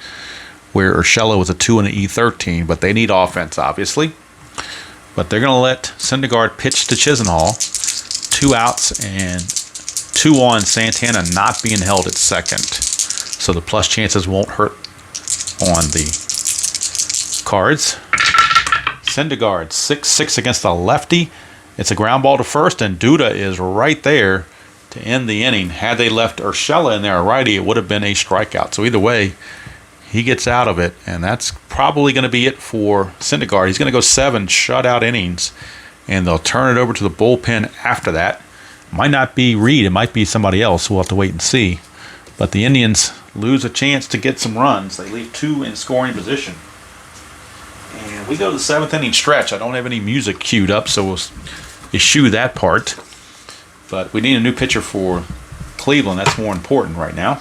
where Urshela was a 2 and an E13. But they need offense, obviously. But they're going to let Syndergaard pitch to Chisenhall. 2 outs and 2 on. Santana not being held at second. So the plus chances won't hurt on the Cards. Syndergaard, 6-6 against the lefty. It's a ground ball to first, and Duda is right there to end the inning. Had they left Urshela in there, a righty, it would have been a strikeout. So either way, he gets out of it, and that's probably going to be it for Syndergaard. He's going to go 7 shutout innings, and they'll turn it over to the bullpen after that. Might not be Reed. It might be somebody else. We'll have to wait and see. But the Indians lose a chance to get some runs. They leave 2 in scoring position. And we go to the 7th inning stretch. I don't have any music queued up, so we'll eschew that part. But we need a new pitcher for Cleveland. That's more important right now.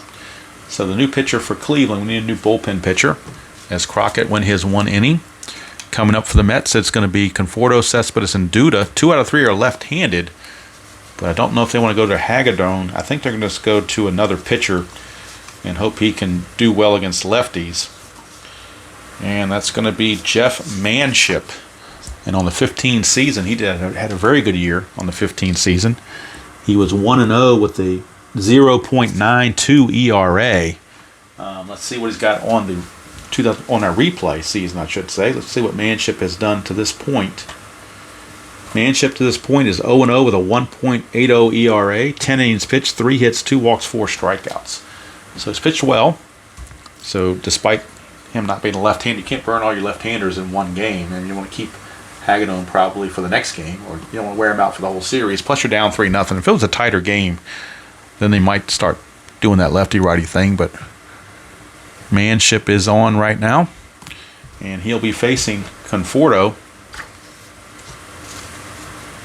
So the new pitcher for Cleveland, we need a new bullpen pitcher, as Crockett went his 1 inning. Coming up for the Mets, it's going to be Conforto, Cespedes, and Duda. 2 out of 3 are left-handed. But I don't know if they want to go to Hagedorn. I think they're going to just go to another pitcher and hope he can do well against lefties. And that's going to be Jeff Manship. And on the 15 season, he had a very good year on the 15 season. He was 1-0 with the 0.92 ERA. Let's see what he's got on on our replay season, I should say. Let's see what Manship has done to this point. Manship to this point is 0-0 with a 1.80 ERA, 10 innings pitched, 3 hits, 2 walks, 4 strikeouts. So he's pitched well. So despite him not being a left-hander, you can't burn all your left-handers in one game, and you want to keep Haggard on probably for the next game, or you don't want to wear him out for the whole series. Plus, you're down 3-0. If it was a tighter game, then they might start doing that lefty-righty thing. But Manship is on right now, and he'll be facing Conforto,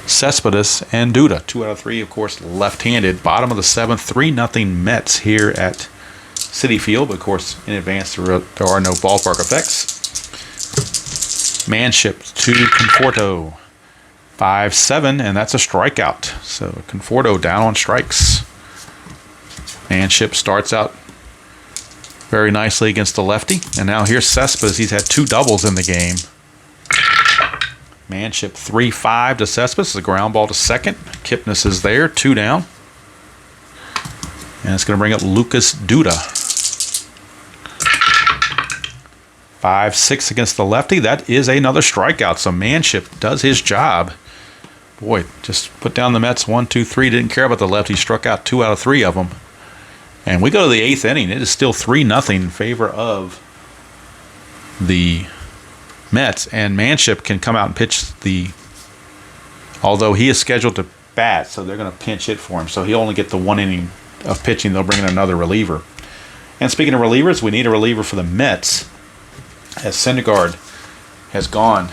Cespedes, and Duda. 2 out of 3, of course, left-handed. Bottom of the 7th, 3-0 Mets here at Citi Field. But of course, in advance, there are no ballpark effects. Manship to Conforto, 5-7, and that's a strikeout. So Conforto down on strikes. Manship starts out very nicely against the lefty. And now here's Cespedes. He's had 2 doubles in the game. Manship 3-5 to Cespedes. The ground ball to second. Kipnis is there, 2 down. And it's going to bring up Lucas Duda. 5-6 against the lefty. That is another strikeout. So Manship does his job. Boy, just put down the Mets 1, 2, 3. Didn't care about the lefty. Struck out 2 out of 3 of them. And we go to the 8th inning. It is still 3-0 in favor of the Mets, and Manship can come out and pitch although he is scheduled to bat, so they're going to pinch hit for him. So he'll only get the 1 inning of pitching. They'll bring in another reliever. And speaking of relievers, we need a reliever for the Mets, as Syndergaard has gone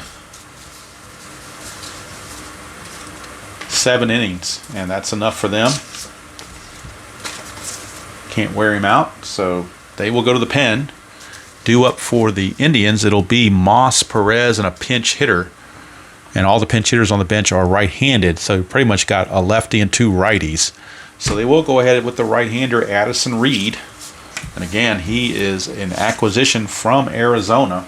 7 innings, and that's enough for them. Can't wear him out, so they will go to the pen. Due up for the Indians, it'll be Moss, Perez, and a pinch hitter. And all the pinch hitters on the bench are right-handed, so you pretty much got a lefty and 2 righties. So they will go ahead with the right-hander, Addison Reed. And again, he is an acquisition from Arizona.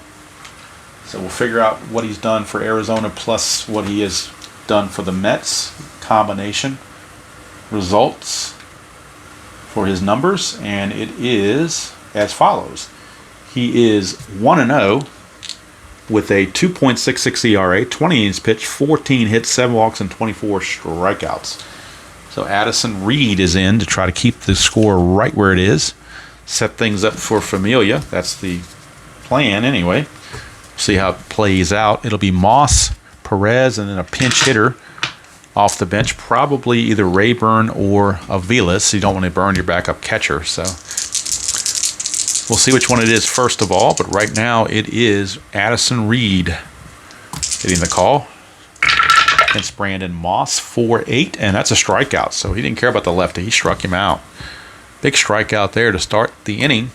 So we'll figure out what he's done for Arizona plus what he has done for the Mets. Combination results for his numbers, and it is as follows. He is 1-0 with a 2.66 ERA, 20 innings pitched, 14 hits, 7 walks, and 24 strikeouts. So Addison Reed is in to try to keep the score right where it is. Set things up for Familia. That's the plan anyway. See how it plays out. It'll be Moss, Perez, and then a pinch hitter off the bench. Probably either Rayburn or Aviles. You don't want to burn your backup catcher, so we'll see which one it is first of all, but right now it is Addison Reed hitting the call. It's Brandon Moss, 4-8, and that's a strikeout. So he didn't care about the lefty. He struck him out. Big strikeout there to start the inning.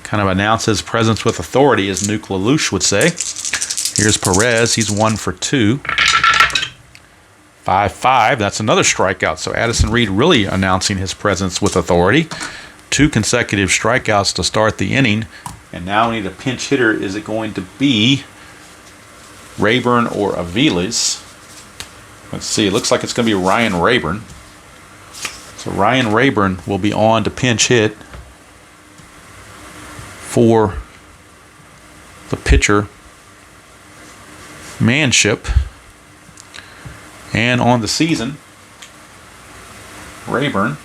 Kind of announces presence with authority, as Nuke Lelouch would say. Here's Perez. He's 1 for 2. 5-5. That's another strikeout. So Addison Reed really announcing his presence with authority. 2 consecutive strikeouts to start the inning. And now we need a pinch hitter. Is it going to be Rayburn or Aviles? Let's see. It looks like it's going to be Ryan Rayburn. So Ryan Rayburn will be on to pinch hit for the pitcher, Manship. And on the season, Rayburn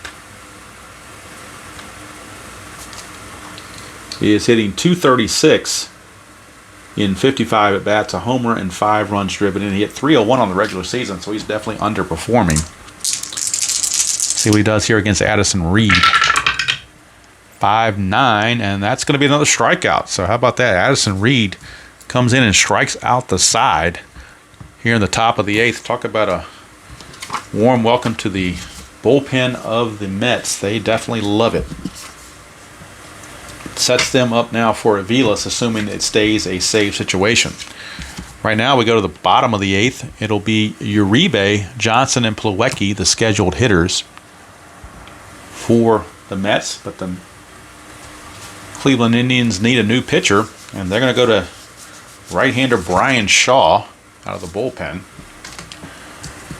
is hitting .236 in 55 at-bats, a homer, and 5 runs driven in. He hit .301 on the regular season, so he's definitely underperforming. See what he does here against Addison Reed. 5-9, and that's going to be another strikeout. So how about that? Addison Reed comes in and strikes out the side here in the top of the 8th. Talk about a warm welcome to the bullpen of the Mets. They definitely love it. Sets them up now for Aviles, assuming it stays a save situation. Right now we go to the bottom of the 8th. It'll be Uribe, Johnson, and Plawecki, the scheduled hitters for the Mets. But the Cleveland Indians need a new pitcher, and they're going to go to right-hander Brian Shaw out of the bullpen.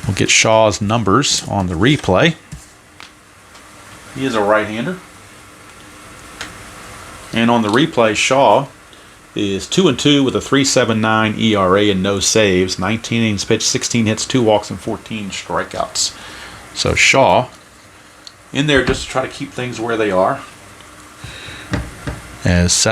We'll get Shaw's numbers on the replay. He is a right-hander. And on the replay, Shaw is 2-2 with a 3.79 ERA and no saves. 19 innings pitched, 16 hits, 2 walks, and 14 strikeouts. So Shaw in there just to try to keep things where they are. As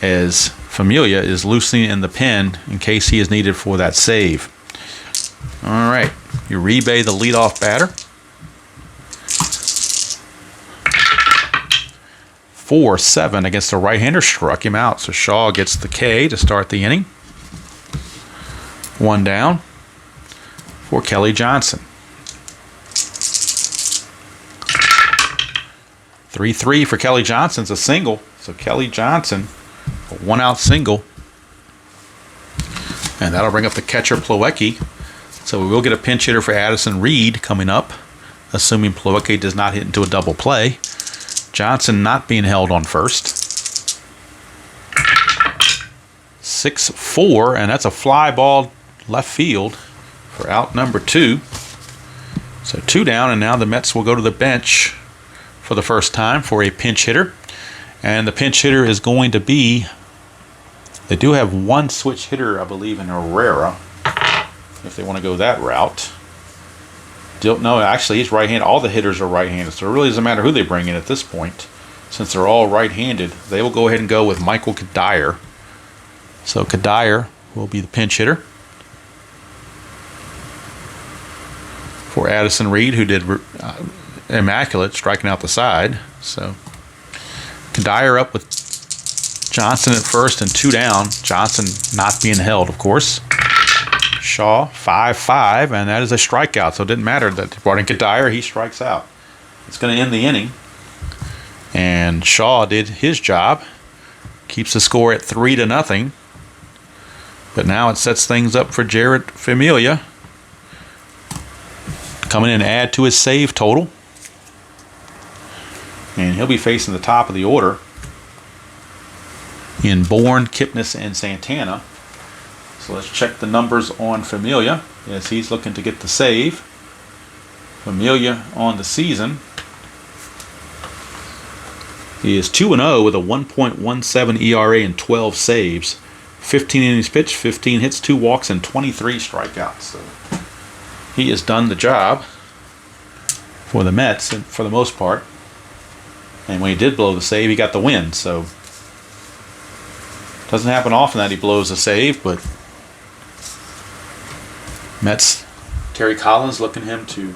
as Familia is loosening in the pen in case he is needed for that save. All right, Uribe, the leadoff batter. 4-7 against the right-hander, struck him out. So Shaw gets the K to start the inning. 1 down for Kelly Johnson. 3-3 for Kelly Johnson's a single. So Kelly Johnson, a 1-out single. And that'll bring up the catcher, Plawecki. So we will get a pinch hitter for Addison Reed coming up, assuming Plawecki does not hit into a double play. Johnson not being held on first. 6-4, and that's a fly ball left field for out number 2. So 2 down, and now the Mets will go to the bench for the first time for a pinch hitter. And the pinch hitter is going to be, they do have one switch hitter, I believe, in Herrera, if they want to go that route. No, actually, he's right-handed. All the hitters are right-handed, so it really doesn't matter who they bring in at this point. Since they're all right-handed, they will go ahead and go with Michael Kadire. So Kadire will be the pinch hitter for Addison Reed, who did immaculate, striking out the side. So Kadire up with Johnson at first and 2 down. Johnson not being held, of course. Shaw, 5-5, and that is a strikeout. So it didn't matter that they brought in Kadire, he strikes out. It's going to end the inning. And Shaw did his job. Keeps the score at 3-0. But now it sets things up for Jared Familia. Coming in and add to his save total. And he'll be facing the top of the order in Bourne, Kipnis, and Santana. So let's check the numbers on Familia as he's looking to get the save. Familia on the season, he is 2-0 with a 1.17 ERA and 12 saves. 15 innings pitched, 15 hits, 2 walks, and 23 strikeouts. So he has done the job for the Mets for the most part. And when he did blow the save, he got the win. So doesn't happen often that he blows a save, but Mets, Terry Collins looking him to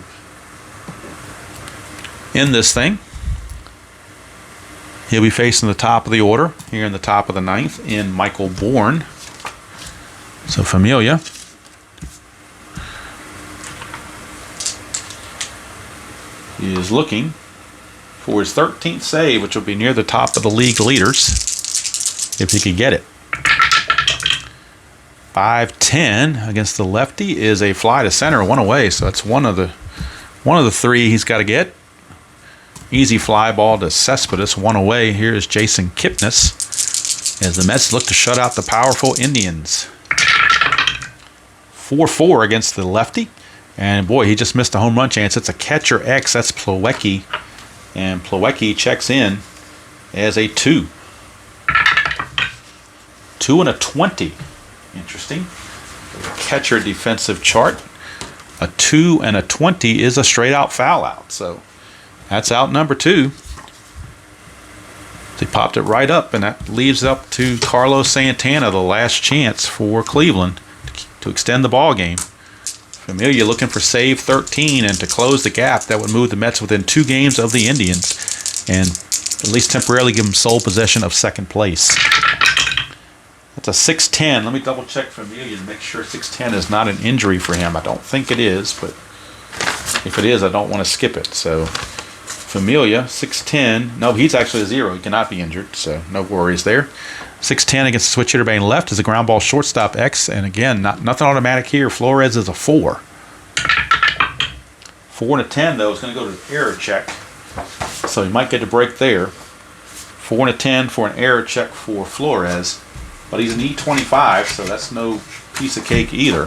end this thing. He'll be facing the top of the order here in the top of the 9th in Michael Bourne. So Familia is looking for his 13th save, which will be near the top of the league leaders if he can get it. 5-10 against the lefty is a fly to center, 1 away. So that's one of the 3 he's got to get. Easy fly ball to Cespedes, 1 away. Here is Jason Kipnis as the Mets look to shut out the powerful Indians. 4-4 against the lefty. And boy, he just missed a home run chance. It's a catcher X. That's Plawecki. And Plawecki checks in as a 2. 2 and a 20. Interesting. Catcher defensive chart. A 2 and a 20 is a straight out foul out. So that's out number 2. They popped it right up, and that leaves up to Carlos Santana, the last chance for Cleveland to extend the ball game. Familia looking for save 13, and to close the gap, that would move the Mets within 2 games of the Indians and at least temporarily give them sole possession of second place. That's a 6-10. Let me double check Familia to make sure 6-10 is not an injury for him. I don't think it is, but if it is, I don't want to skip it. So Familia, 6-10. No, he's actually a 0. He cannot be injured, so no worries there. 6-10 against the switch hitter batting left is a ground ball shortstop X. And again, nothing automatic here. Flores is a 4. 4 and a 10, though, is going to go to error check. So he might get a break there. 4 and a 10 for an error check for Flores. But he's an E25, so that's no piece of cake either.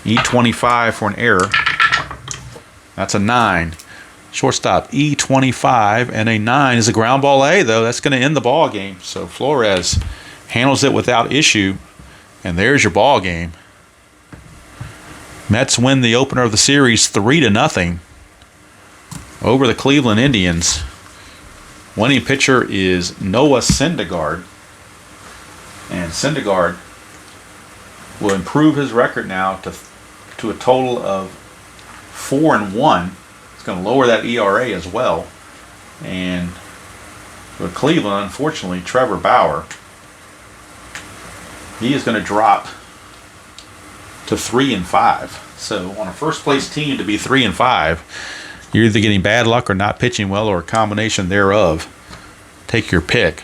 E25 for an error. That's a 9. Shortstop E25, and a 9 is a ground ball A, though. That's going to end the ball game. So Flores handles it without issue, and there's your ball game. Mets win the opener of the series 3-0 over the Cleveland Indians. Winning pitcher is Noah Syndergaard, and Syndergaard will improve his record now to a total of 4-1. It's going to lower that ERA as well. And with Cleveland, unfortunately, Trevor Bauer, he is going to drop to 3-5. So on a first place team to be 3-5, you're either getting bad luck or not pitching well, or a combination thereof. Take your pick.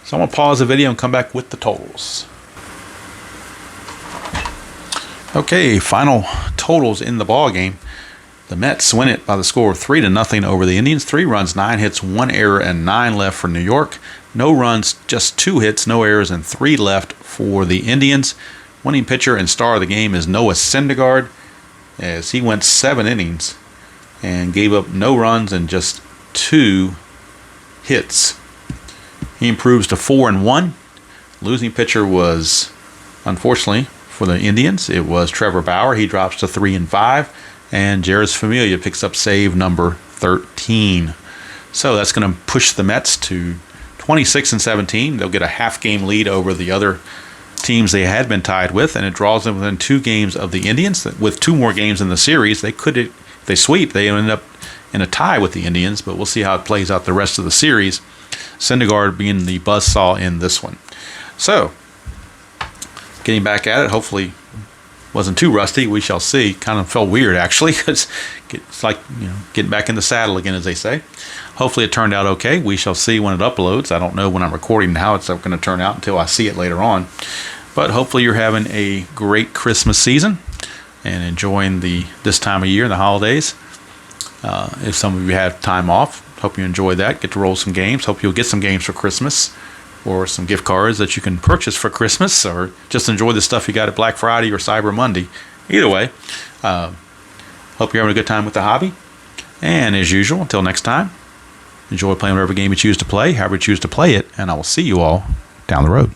So I'm going to pause the video and come back with the totals. Okay, final totals in the ball game. The Mets win it by the score of 3-0 over the Indians. 3 runs, 9 hits, 1 error, and 9 left for New York. No runs, just 2 hits, no errors, and 3 left for the Indians. Winning pitcher and star of the game is Noah Syndergaard, as he went 7 innings and gave up no runs and just 2 hits. He improves to 4-1. Losing pitcher was, unfortunately, for the Indians, it was Trevor Bauer. He drops to 3-5. And Jeurys Familia picks up save number 13. So that's going to push the Mets to 26-17. They'll get a half-game lead over the other teams they had been tied with, and it draws them within 2 games of the Indians. With 2 more games in the series, they could, if they sweep, they end up in a tie with the Indians, but we'll see how it plays out the rest of the series. Syndergaard being the buzzsaw in this one. So, getting back at it, hopefully wasn't too rusty. We shall see. Kind of felt weird, actually, because it's like, getting back in the saddle again, as they say. Hopefully it turned out okay. We shall see when it uploads. I don't know when I'm recording how it's going to turn out until I see it later on. But hopefully you're having a great Christmas season and enjoying this time of year, the holidays. If some of you have time off, hope you enjoy that. Get to roll some games. Hope you'll get some games for Christmas, or some gift cards that you can purchase for Christmas, or just enjoy the stuff you got at Black Friday or Cyber Monday. Either way, hope you're having a good time with the hobby. And as usual, until next time, enjoy playing whatever game you choose to play, however you choose to play it, and I will see you all down the road.